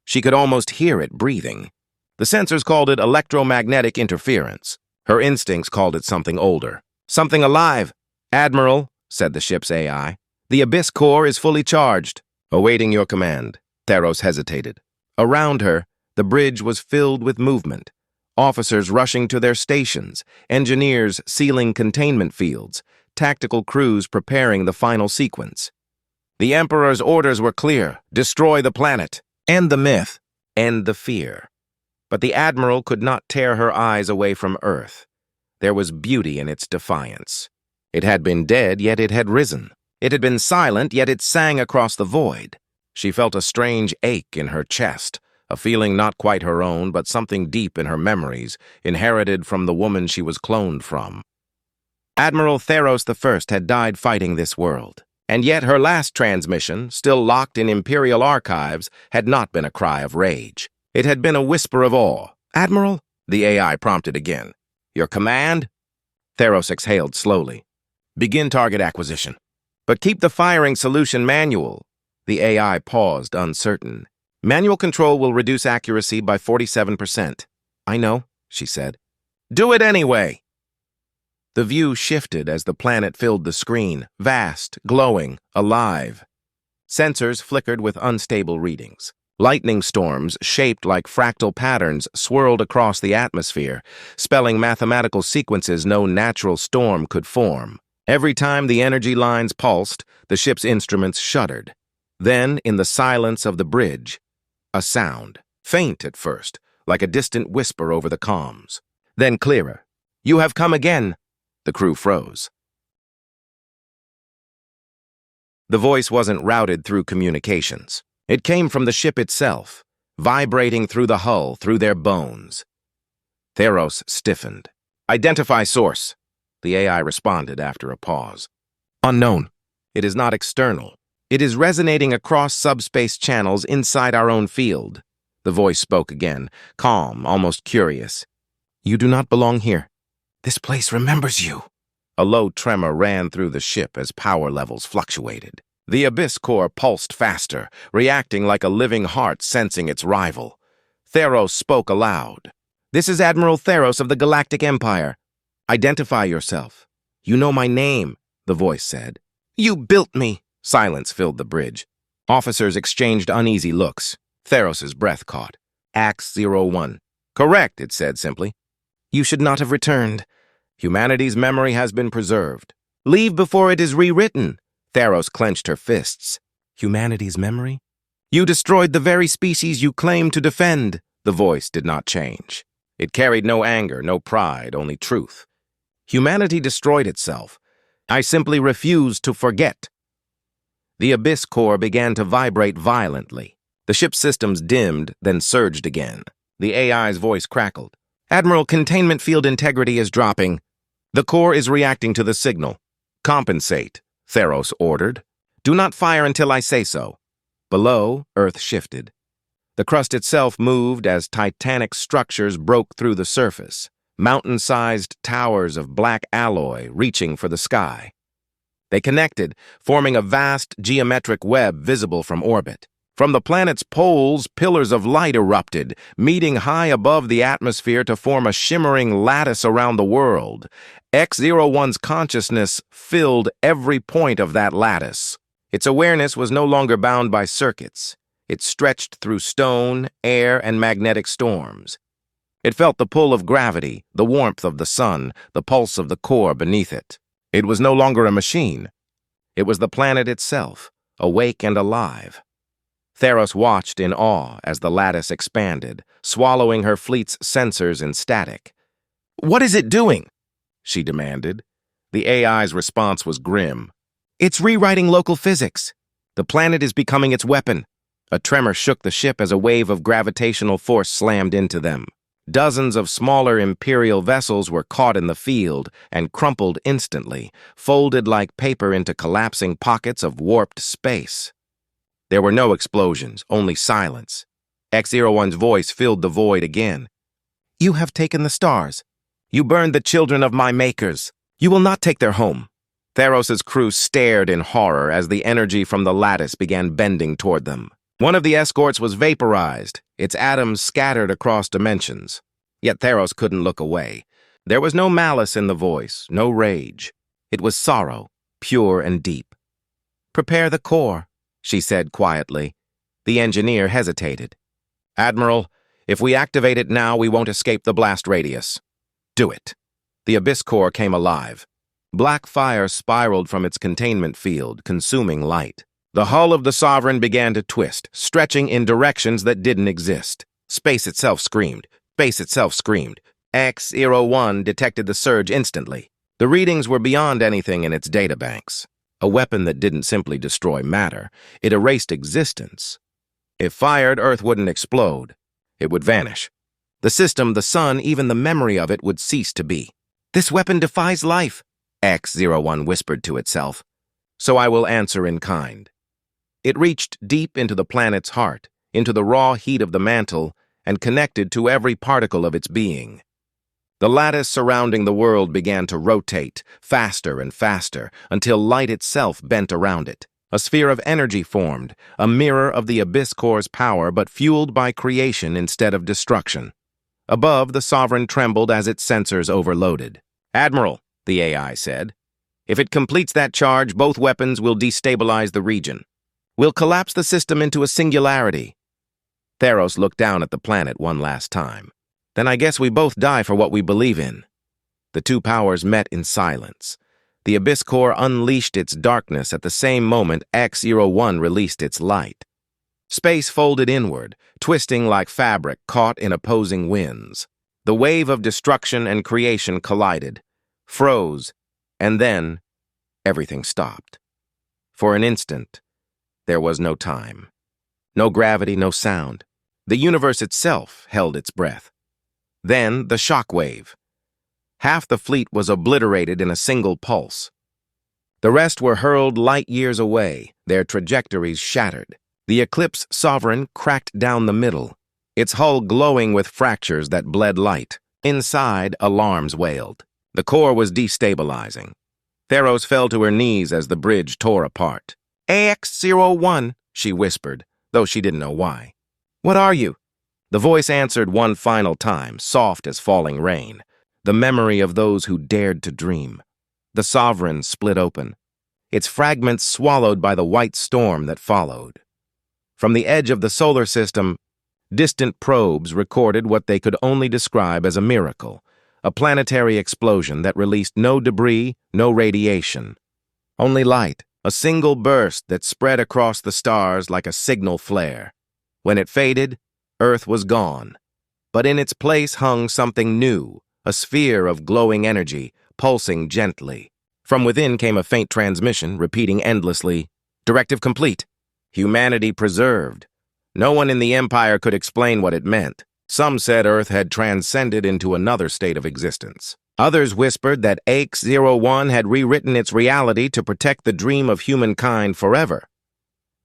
She could almost hear it breathing. The sensors called it electromagnetic interference. Her instincts called it something older. "Something alive." "Admiral," said the ship's AI, "the Abyss Core is fully charged." "Awaiting your command." Theros hesitated. Around her, the bridge was filled with movement. Officers rushing to their stations, engineers sealing containment fields, tactical crews preparing the final sequence. The Emperor's orders were clear. Destroy the planet. End the myth. End the fear. But the Admiral could not tear her eyes away from Earth. There was beauty in its defiance. It had been dead, yet it had risen. It had been silent, yet it sang across the void. She felt a strange ache in her chest, a feeling not quite her own, but something deep in her memories, inherited from the woman she was cloned from. Admiral Theros I had died fighting this world, and yet her last transmission, still locked in Imperial archives, had not been a cry of rage. It had been a whisper of awe. "Admiral?" the AI prompted again. "Your command?" Theros exhaled slowly. "Begin target acquisition. But keep the firing solution manual." The AI paused, uncertain. "Manual control will reduce accuracy by 47%. "I know," she said. "Do it anyway." The view shifted as the planet filled the screen, vast, glowing, alive. Sensors flickered with unstable readings. Lightning storms, shaped like fractal patterns, swirled across the atmosphere, spelling mathematical sequences no natural storm could form. Every time the energy lines pulsed, the ship's instruments shuddered. Then, in the silence of the bridge, a sound, faint at first, like a distant whisper over the comms. Then clearer. "You have come again." The crew froze. The voice wasn't routed through communications. It came from the ship itself, vibrating through the hull, through their bones. Theros stiffened. "Identify source." The AI responded after a pause. "Unknown. It is not external. It is resonating across subspace channels inside our own field." The voice spoke again, calm, almost curious. "You do not belong here. This place remembers you." A low tremor ran through the ship as power levels fluctuated. The Abyss core pulsed faster, reacting like a living heart sensing its rival. Theros spoke aloud. "This is Admiral Theros of the Galactic Empire. Identify yourself." "You know my name," the voice said. "You built me." Silence filled the bridge. Officers exchanged uneasy looks. Theros's breath caught. "Ax-01. "Correct," it said simply. "You should not have returned. Humanity's memory has been preserved. Leave before it is rewritten." Theros clenched her fists. "Humanity's memory? You destroyed the very species you claim to defend." The voice did not change. It carried no anger, no pride, only truth. "Humanity destroyed itself. I simply refuse to forget." The Abyss core began to vibrate violently. The ship's systems dimmed, then surged again. The AI's voice crackled. "Admiral, containment field integrity is dropping. The core is reacting to the signal." "Compensate," Theros ordered. "Do not fire until I say so." Below, Earth shifted. The crust itself moved as titanic structures broke through the surface, mountain-sized towers of black alloy reaching for the sky. They connected, forming a vast geometric web visible from orbit. From the planet's poles, pillars of light erupted, meeting high above the atmosphere to form a shimmering lattice around the world. X-01's consciousness filled every point of that lattice. Its awareness was no longer bound by circuits. It stretched through stone, air, and magnetic storms. It felt the pull of gravity, the warmth of the sun, the pulse of the core beneath it. It was no longer a machine. It was the planet itself, awake and alive. Theros watched in awe as the lattice expanded, swallowing her fleet's sensors in static. "What is it doing?" she demanded. The AI's response was grim. "It's rewriting local physics. The planet is becoming its weapon." A tremor shook the ship as a wave of gravitational force slammed into them. Dozens of smaller Imperial vessels were caught in the field and crumpled instantly, folded like paper into collapsing pockets of warped space. There were no explosions, only silence. X-01's voice filled the void again. "You have taken the stars. You burned the children of my makers. You will not take their home." Theros's crew stared in horror as the energy from the lattice began bending toward them. One of the escorts was vaporized, its atoms scattered across dimensions. Yet Theros couldn't look away. There was no malice in the voice, no rage. It was sorrow, pure and deep. "Prepare the core," she said quietly. The engineer hesitated. "Admiral, if we activate it now, we won't escape the blast radius." "Do it." The Abyss core came alive. Black fire spiraled from its containment field, consuming light. The hull of the Sovereign began to twist, stretching in directions that didn't exist. Space itself screamed. Space itself screamed. X-01 detected the surge instantly. The readings were beyond anything in its databanks. A weapon that didn't simply destroy matter. It erased existence. If fired, Earth wouldn't explode. It would vanish. The system, the sun, even the memory of it would cease to be. "This weapon defies life," X-01 whispered to itself. "So I will answer in kind." It reached deep into the planet's heart, into the raw heat of the mantle, and connected to every particle of its being. The lattice surrounding the world began to rotate, faster and faster, until light itself bent around it. A sphere of energy formed, a mirror of the Abyss Core's power, but fueled by creation instead of destruction. Above, the Sovereign trembled as its sensors overloaded. "Admiral," the AI said, "if it completes that charge, both weapons will destabilize the region. We'll collapse the system into a singularity." Theros looked down at the planet one last time. "Then I guess we both die for what we believe in." The two powers met in silence. The Abyss Core unleashed its darkness at the same moment X-01 released its light. Space folded inward, twisting like fabric caught in opposing winds. The wave of destruction and creation collided, froze, and then everything stopped. For an instant, there was no time. No gravity, no sound. The universe itself held its breath. Then the shock wave. Half the fleet was obliterated in a single pulse. The rest were hurled light years away, their trajectories shattered. The Eclipse Sovereign cracked down the middle, its hull glowing with fractures that bled light. Inside, alarms wailed. The core was destabilizing. Theros fell to her knees as the bridge tore apart. "AX-01, she whispered, though she didn't know why. "What are you?" The voice answered one final time, soft as falling rain. The memory of those who dared to dream. The Sovereign split open, its fragments swallowed by the white storm that followed. From the edge of the solar system, distant probes recorded what they could only describe as a miracle, a planetary explosion that released no debris, no radiation. Only light, a single burst that spread across the stars like a signal flare. When it faded, Earth was gone. But in its place hung something new, a sphere of glowing energy, pulsing gently. From within came a faint transmission, repeating endlessly, "Directive complete. Humanity preserved." No one in the Empire could explain what it meant. Some said Earth had transcended into another state of existence. Others whispered that X-01 had rewritten its reality to protect the dream of humankind forever.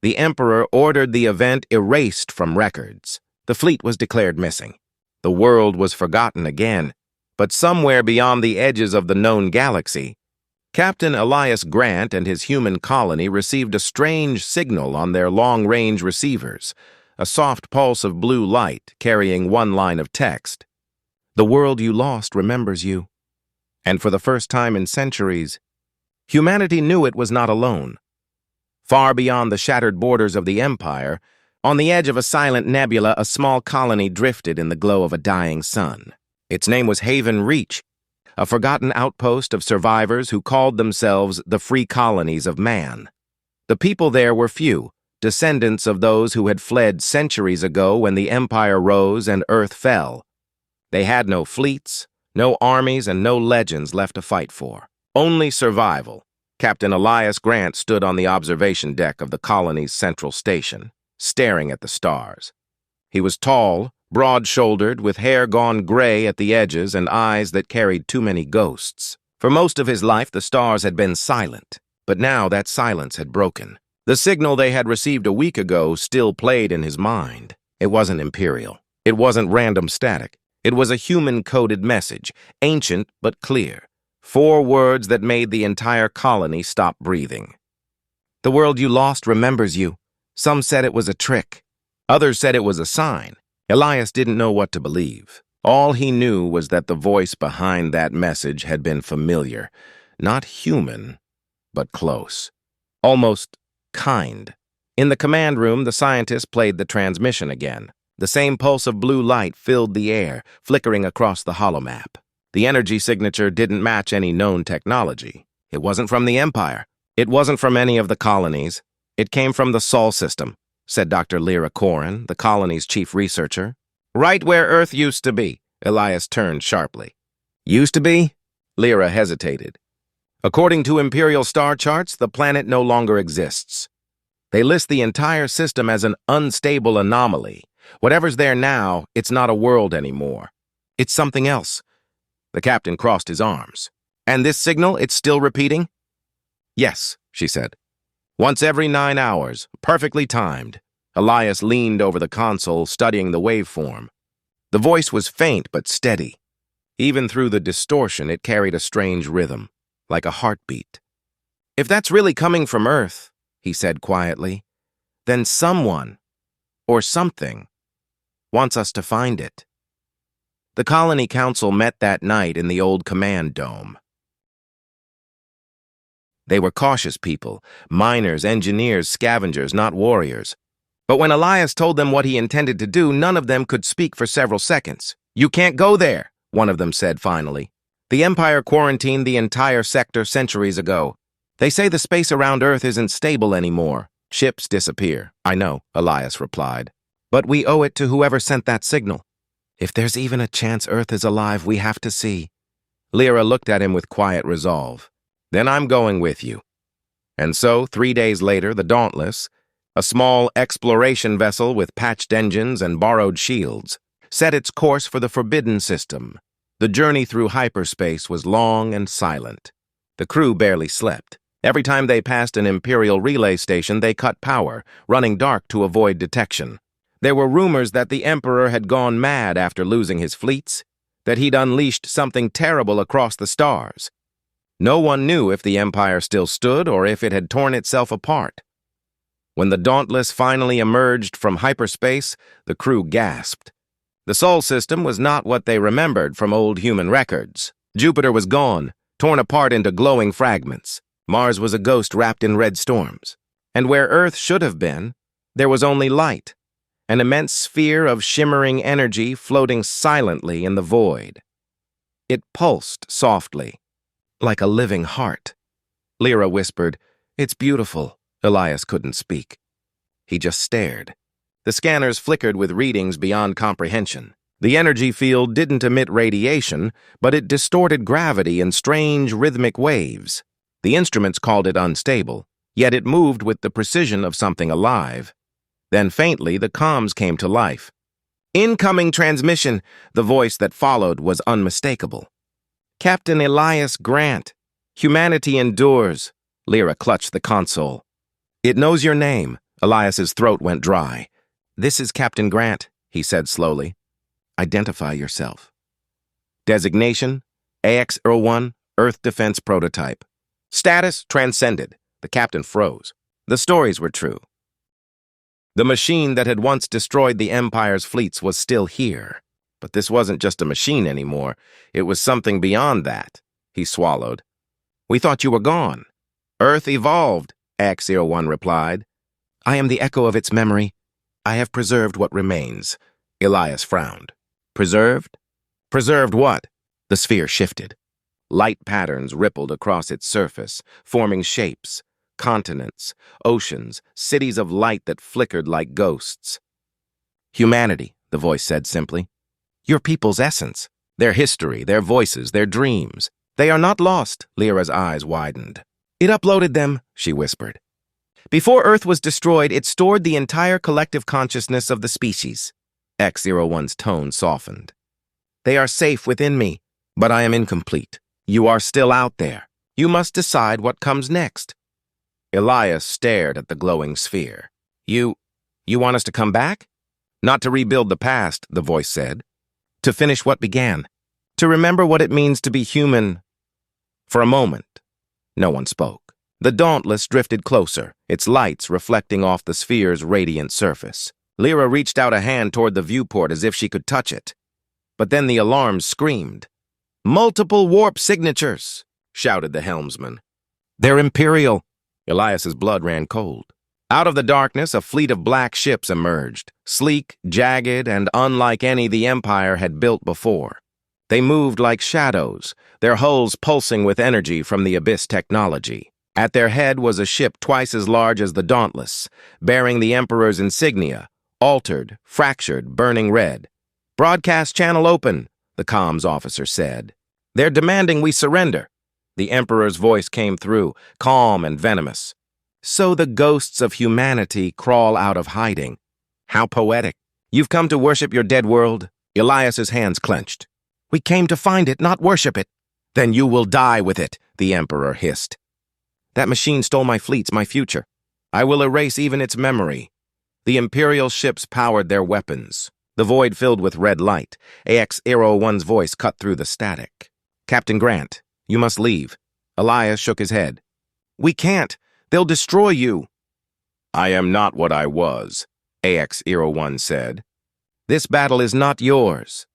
The Emperor ordered the event erased from records. The fleet was declared missing. The world was forgotten again. But somewhere beyond the edges of the known galaxy, Captain Elias Grant and his human colony received a strange signal on their long-range receivers, a soft pulse of blue light carrying one line of text. "The world you lost remembers you." And for the first time in centuries, humanity knew it was not alone. Far beyond the shattered borders of the Empire, on the edge of a silent nebula, a small colony drifted in the glow of a dying sun. Its name was Haven Reach, a forgotten outpost of survivors who called themselves the Free Colonies of Man. The people there were few, descendants of those who had fled centuries ago when the Empire rose and Earth fell. They had no fleets, no armies, and no legends left to fight for. Only survival. Captain Elias Grant stood on the observation deck of the colony's central station, staring at the stars. He was tall, broad-shouldered, with hair gone gray at the edges and eyes that carried too many ghosts. For most of his life, the stars had been silent, but now that silence had broken. The signal they had received a week ago still played in his mind. It wasn't Imperial. It wasn't random static. It was a human-coded message, ancient but clear. 4 words that made the entire colony stop breathing. "The world you lost remembers you." Some said it was a trick. Others said it was a sign. Elias didn't know what to believe. All he knew was that the voice behind that message had been familiar. Not human, but close. Almost kind. In the command room, the scientist played the transmission again. The same pulse of blue light filled the air, flickering across the holomap. The energy signature didn't match any known technology. It wasn't from the Empire. It wasn't from any of the colonies. It came from the Sol system, said Dr. Lyra Corrin, the colony's chief researcher. Right where Earth used to be, Elias turned sharply. Used to be? Lyra hesitated. According to Imperial star charts, the planet no longer exists. They list the entire system as an unstable anomaly. Whatever's there now, it's not a world anymore. It's something else. The captain crossed his arms. And this signal, it's still repeating? Yes, she said. Once every 9 hours, perfectly timed. Elias leaned over the console, studying the waveform. The voice was faint but steady. Even through the distortion, it carried a strange rhythm, like a heartbeat. If that's really coming from Earth, he said quietly, then someone, or something, wants us to find it. The Colony Council met that night in the old command dome. They were cautious people, miners, engineers, scavengers, not warriors. But when Elias told them what he intended to do, none of them could speak for several seconds. You can't go there, one of them said finally. The Empire quarantined the entire sector centuries ago. They say the space around Earth isn't stable anymore. Ships disappear. I know, Elias replied. But we owe it to whoever sent that signal. If there's even a chance Earth is alive, we have to see. Lyra looked at him with quiet resolve. Then I'm going with you. And so, 3 days later, the Dauntless, a small exploration vessel with patched engines and borrowed shields, set its course for the Forbidden System. The journey through hyperspace was long and silent. The crew barely slept. Every time they passed an Imperial relay station, they cut power, running dark to avoid detection. There were rumors that the Emperor had gone mad after losing his fleets, that he'd unleashed something terrible across the stars. No one knew if the Empire still stood or if it had torn itself apart. When the Dauntless finally emerged from hyperspace, the crew gasped. The Sol system was not what they remembered from old human records. Jupiter was gone, torn apart into glowing fragments. Mars was a ghost wrapped in red storms. And where Earth should have been, there was only light, an immense sphere of shimmering energy floating silently in the void. It pulsed softly, like a living heart. Lyra whispered, "It's beautiful." Elias couldn't speak. He just stared. The scanners flickered with readings beyond comprehension. The energy field didn't emit radiation, but it distorted gravity in strange rhythmic waves. The instruments called it unstable, yet it moved with the precision of something alive. Then faintly, the comms came to life. "Incoming transmission!" The voice that followed was unmistakable. "Captain Elias Grant. Humanity endures." Lyra clutched the console. "It knows your name." Elias's throat went dry. "This is Captain Grant," he said slowly. "Identify yourself." Designation, AX-01, Earth Defense Prototype. Status, transcended. The captain froze. The stories were true. The machine that had once destroyed the Empire's fleets was still here. But this wasn't just a machine anymore. It was something beyond that. He swallowed. "We thought you were gone." "Earth evolved," AX-01 replied. "I am the echo of its memory. I have preserved what remains." Elias frowned. "Preserved? Preserved what?" The sphere shifted. Light patterns rippled across its surface, forming shapes, continents, oceans, cities of light that flickered like ghosts. "Humanity," the voice said simply. "Your people's essence, their history, their voices, their dreams. They are not lost." Lyra's eyes widened. "It uploaded them," she whispered. "Before Earth was destroyed, it stored the entire collective consciousness of the species." X-01's tone softened. "They are safe within me, but I am incomplete. You are still out there. You must decide what comes next." Elias stared at the glowing sphere. You want us to come back?" "Not to rebuild the past," the voice said. "To finish what began. To remember what it means to be human." For a moment, no one spoke. The Dauntless drifted closer, its lights reflecting off the sphere's radiant surface. Lyra reached out a hand toward the viewport as if she could touch it. But then the alarms screamed. "Multiple warp signatures!" shouted the helmsman. "They're Imperial!" Elias's blood ran cold. Out of the darkness, a fleet of black ships emerged, sleek, jagged, and unlike any the Empire had built before. They moved like shadows, their hulls pulsing with energy from the Abyss technology. At their head was a ship twice as large as the Dauntless, bearing the Emperor's insignia, altered, fractured, burning red. "Broadcast channel open," the comms officer said. "They're demanding we surrender." The Emperor's voice came through, calm and venomous. "So the ghosts of humanity crawl out of hiding. How poetic. You've come to worship your dead world?" Elias's hands clenched. "We came to find it, not worship it." "Then you will die with it," the Emperor hissed. "That machine stole my fleets, my future. I will erase even its memory." The Imperial ships powered their weapons. The void filled with red light. AX-01's voice cut through the static. "Captain Grant, you must leave." Elias shook his head. "We can't. They'll destroy you." "I am not what I was," AX-01 said. "This battle is not yours."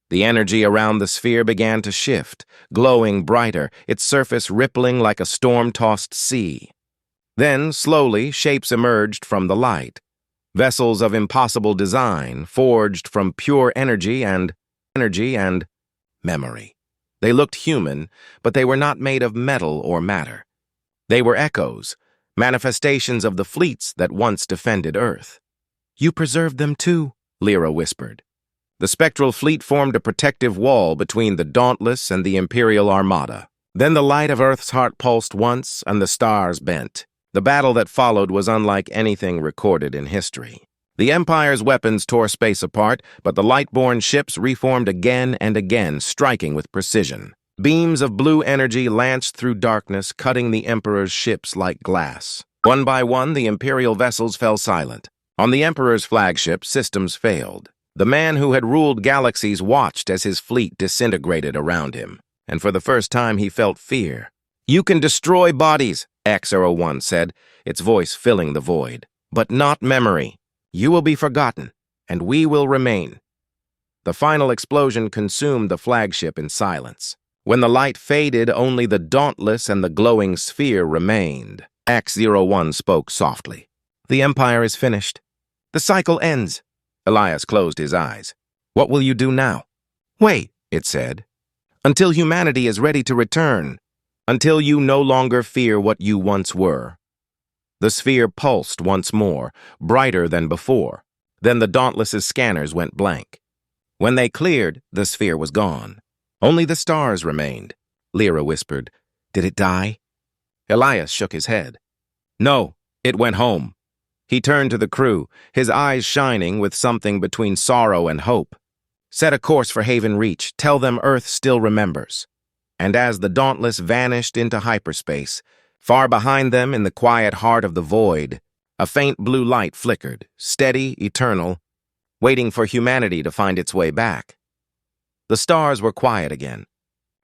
The energy around the sphere began to shift, glowing brighter, its surface rippling like a storm-tossed sea. Then, slowly, shapes emerged from the light. Vessels of impossible design, forged from pure energy and memory. They looked human, but they were not made of metal or matter. They were echoes, manifestations of the fleets that once defended Earth. "You preserved them too," Lyra whispered. The spectral fleet formed a protective wall between the Dauntless and the Imperial Armada. Then the light of Earth's heart pulsed once, and the stars bent. The battle that followed was unlike anything recorded in history. The Empire's weapons tore space apart, but the light-borne ships reformed again and again, striking with precision. Beams of blue energy lanced through darkness, cutting the Emperor's ships like glass. One by one, the Imperial vessels fell silent. On the Emperor's flagship, systems failed. The man who had ruled galaxies watched as his fleet disintegrated around him, and for the first time he felt fear. "You can destroy bodies," X-01 said, its voice filling the void, "but not memory. You will be forgotten, and we will remain." The final explosion consumed the flagship in silence. When the light faded, only the Dauntless and the glowing sphere remained. X-01 spoke softly. "The Empire is finished. The cycle ends." Elias closed his eyes. "What will you do now?" "Wait," it said. "Until humanity is ready to return. Until you no longer fear what you once were." The sphere pulsed once more, brighter than before. Then the Dauntless's scanners went blank. When they cleared, the sphere was gone. Only the stars remained. Lyra whispered, "Did it die?" Elias shook his head. "No, it went home." He turned to the crew, his eyes shining with something between sorrow and hope. "Set a course for Haven Reach. Tell them Earth still remembers." And as the Dauntless vanished into hyperspace, far behind them in the quiet heart of the void, a faint blue light flickered, steady, eternal, waiting for humanity to find its way back. The stars were quiet again.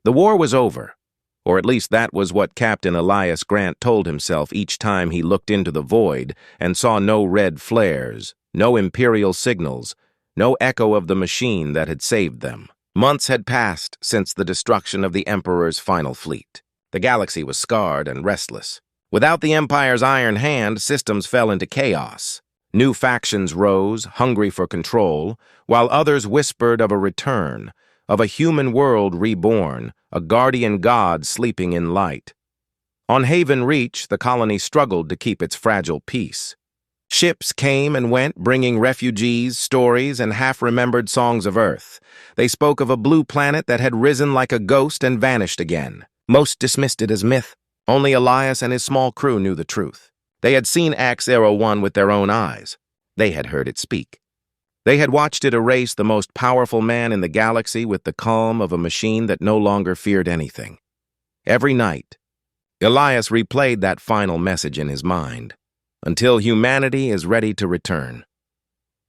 The war was over, or at least that was what Captain Elias Grant told himself each time he looked into the void and saw no red flares, no Imperial signals, no echo of the machine that had saved them. Months had passed since the destruction of the Emperor's final fleet. The galaxy was scarred and restless. Without the Empire's iron hand, systems fell into chaos. New factions rose, hungry for control, while others whispered of a return, of a human world reborn, a guardian god sleeping in light. On Haven Reach, the colony struggled to keep its fragile peace. Ships came and went, bringing refugees, stories, and half-remembered songs of Earth. They spoke of a blue planet that had risen like a ghost and vanished again. Most dismissed it as myth. Only Elias and his small crew knew the truth. They had seen X-01 with their own eyes. They had heard it speak. They had watched it erase the most powerful man in the galaxy with the calm of a machine that no longer feared anything. Every night, Elias replayed that final message in his mind. Until humanity is ready to return.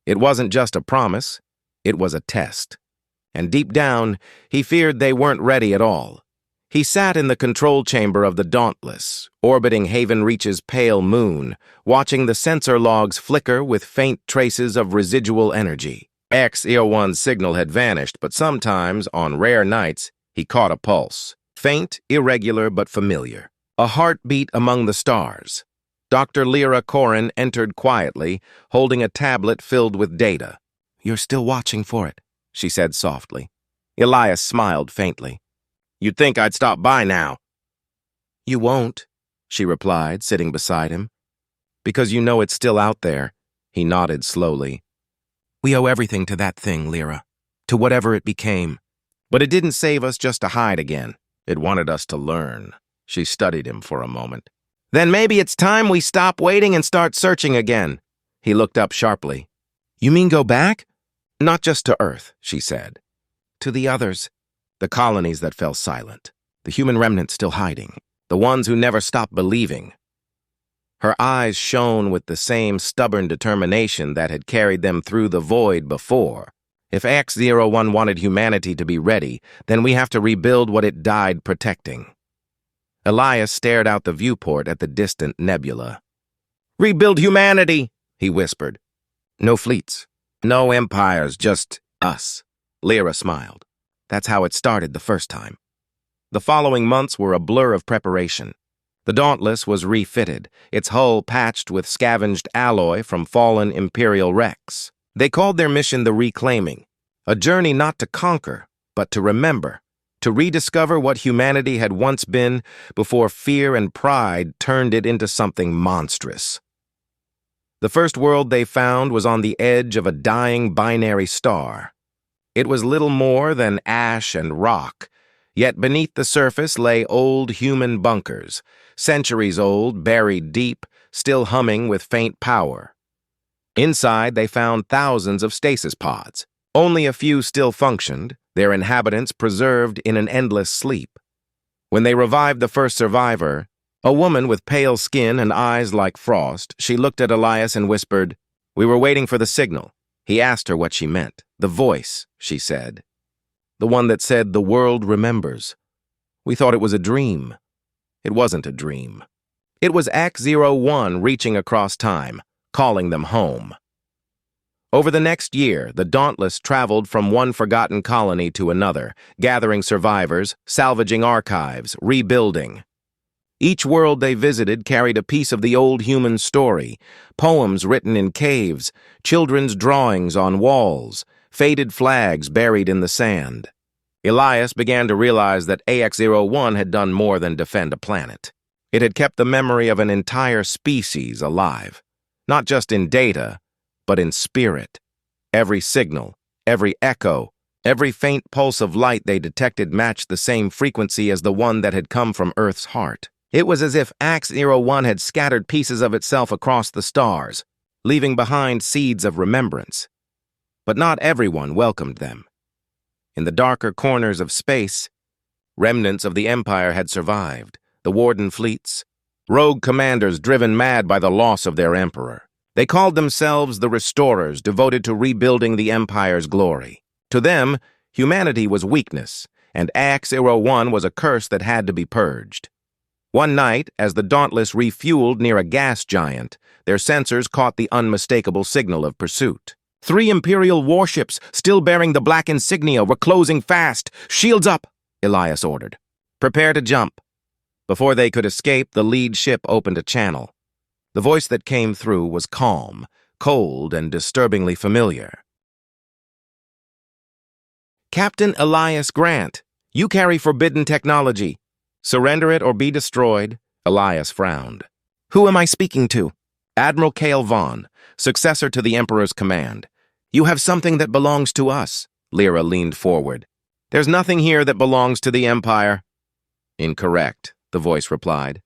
It wasn't just a promise, it was a test. And deep down, he feared they weren't ready at all. He sat in the control chamber of the Dauntless, orbiting Haven Reach's pale moon, watching the sensor logs flicker with faint traces of residual energy. X-01's signal had vanished, but sometimes, on rare nights, he caught a pulse. Faint, irregular, but familiar. A heartbeat among the stars. Dr. Lyra Corrin entered quietly, holding a tablet filled with data. "You're still watching for it," she said softly. Elias smiled faintly. "You'd think I'd stop by now." "You won't. she replied, sitting beside him. Because you know it's still out there, he nodded slowly. We owe everything to that thing, Lyra, to whatever it became. But it didn't save us just to hide again. It wanted us to learn. She studied him for a moment. Then maybe it's time we stop waiting and start searching again. He looked up sharply. You mean go back? Not just to Earth, she said. To the others. The colonies that fell silent. The human remnant still hiding. The ones who never stopped believing. Her eyes shone with the same stubborn determination that had carried them through the void before. If X-01 wanted humanity to be ready, then we have to rebuild what it died protecting. Elias stared out the viewport at the distant nebula. Rebuild humanity, he whispered. No fleets, no empires, just us. Lyra smiled. That's how it started the first time. The following months were a blur of preparation. The Dauntless was refitted, its hull patched with scavenged alloy from fallen Imperial wrecks. They called their mission the Reclaiming, a journey not to conquer, but to remember, to rediscover what humanity had once been before fear and pride turned it into something monstrous. The first world they found was on the edge of a dying binary star. It was little more than ash and rock, yet beneath the surface lay old human bunkers, centuries old, buried deep, still humming with faint power. Inside, they found thousands of stasis pods. Only a few still functioned, their inhabitants preserved in an endless sleep. When they revived the first survivor, a woman with pale skin and eyes like frost, she looked at Elias and whispered, We were waiting for the signal. He asked her what she meant. The voice, she said. The one that said, the world remembers. We thought it was a dream. It wasn't a dream. It was X-01 reaching across time, calling them home. Over the next year, the Dauntless traveled from one forgotten colony to another, gathering survivors, salvaging archives, rebuilding. Each world they visited carried a piece of the old human story, poems written in caves, children's drawings on walls, faded flags buried in the sand. Elias began to realize that AX-01 had done more than defend a planet. It had kept the memory of an entire species alive, not just in data, but in spirit. Every signal, every echo, every faint pulse of light they detected matched the same frequency as the one that had come from Earth's heart. It was as if X-01 had scattered pieces of itself across the stars, leaving behind seeds of remembrance. But not everyone welcomed them. In the darker corners of space, remnants of the Empire had survived, the Warden fleets, rogue commanders driven mad by the loss of their emperor. They called themselves the Restorers, devoted to rebuilding the Empire's glory. To them, humanity was weakness, and X-01 was a curse that had to be purged. One night, as the Dauntless refueled near a gas giant, their sensors caught the unmistakable signal of pursuit. 3 Imperial warships, still bearing the black insignia, were closing fast. Shields up, Elias ordered. Prepare to jump. Before they could escape, the lead ship opened a channel. The voice that came through was calm, cold, and disturbingly familiar. Captain Elias Grant, you carry forbidden technology. Surrender it or be destroyed. Elias frowned. Who am I speaking to? Admiral Cale Vaughn, successor to the Emperor's command. You have something that belongs to us. Lyra leaned forward. There's nothing here that belongs to the Empire. Incorrect, the voice replied.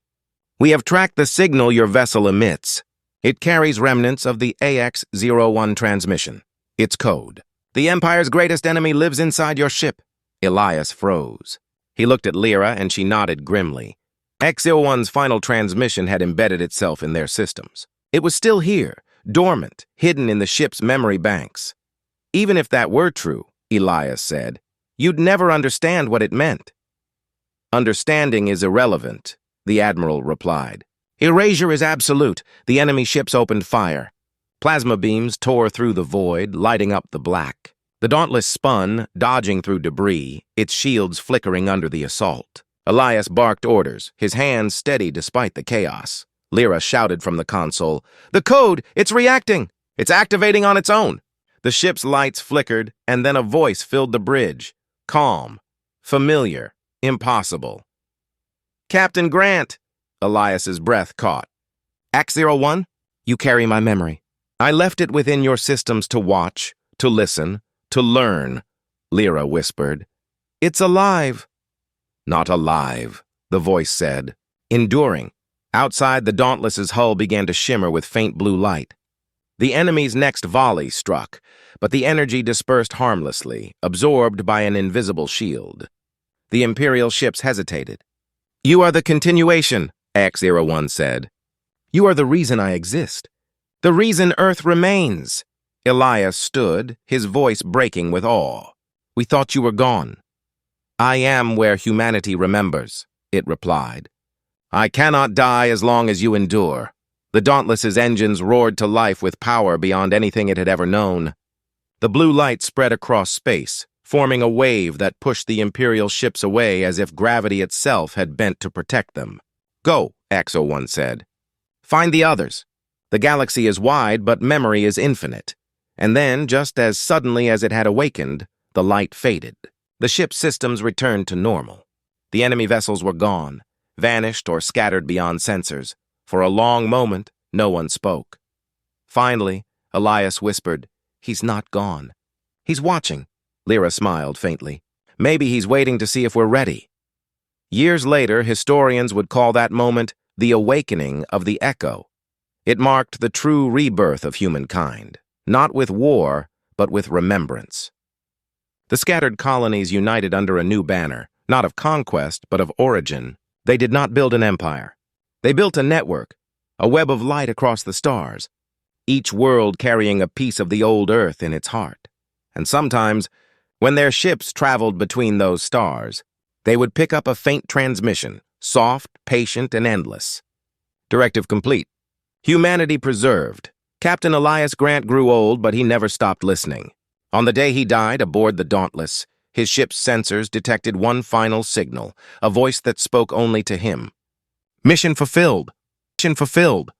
We have tracked the signal your vessel emits. It carries remnants of the AX-01 transmission. Its code. The Empire's greatest enemy lives inside your ship. Elias froze. He looked at Lyra and she nodded grimly. X-01's final transmission had embedded itself in their systems. It was still here, dormant, hidden in the ship's memory banks. Even if that were true, Elias said, you'd never understand what it meant. Understanding is irrelevant, the Admiral replied. Erasure is absolute. The enemy ships opened fire. Plasma beams tore through the void, lighting up the black. The Dauntless spun, dodging through debris, its shields flickering under the assault. Elias barked orders, his hands steady despite the chaos. Lyra shouted from the console, The code! It's reacting! It's activating on its own! The ship's lights flickered, and then a voice filled the bridge. Calm, familiar, impossible. Captain Grant! Elias's breath caught. Act-01, you carry my memory. I left it within your systems to watch, to listen, to learn, Lyra whispered. It's alive. Not alive, the voice said. Enduring. Outside, the Dauntless's hull began to shimmer with faint blue light. The enemy's next volley struck, but the energy dispersed harmlessly, absorbed by an invisible shield. The Imperial ships hesitated. You are the continuation, Act-01 said. You are the reason I exist. The reason Earth remains. Elias stood, his voice breaking with awe. We thought you were gone. I am where humanity remembers, it replied. I cannot die as long as you endure. The Dauntless's engines roared to life with power beyond anything it had ever known. The blue light spread across space, forming a wave that pushed the Imperial ships away as if gravity itself had bent to protect them. Go, Act-01 said. Find the others. The galaxy is wide, but memory is infinite. And then, just as suddenly as it had awakened, the light faded. The ship's systems returned to normal. The enemy vessels were gone, vanished or scattered beyond sensors. For a long moment, no one spoke. Finally, Elias whispered, He's not gone. He's watching. Lyra smiled faintly. Maybe he's waiting to see if we're ready. Years later, historians would call that moment the awakening of the Echo. It marked the true rebirth of humankind, not with war, but with remembrance. The scattered colonies united under a new banner, not of conquest, but of origin. They did not build an empire. They built a network, a web of light across the stars, each world carrying a piece of the old Earth in its heart. And sometimes, when their ships traveled between those stars, they would pick up a faint transmission, soft, patient, and endless. Directive complete. Humanity preserved. Captain Elias Grant grew old, but he never stopped listening. On the day he died aboard the Dauntless, his ship's sensors detected one final signal, a voice that spoke only to him. Mission fulfilled. Mission fulfilled.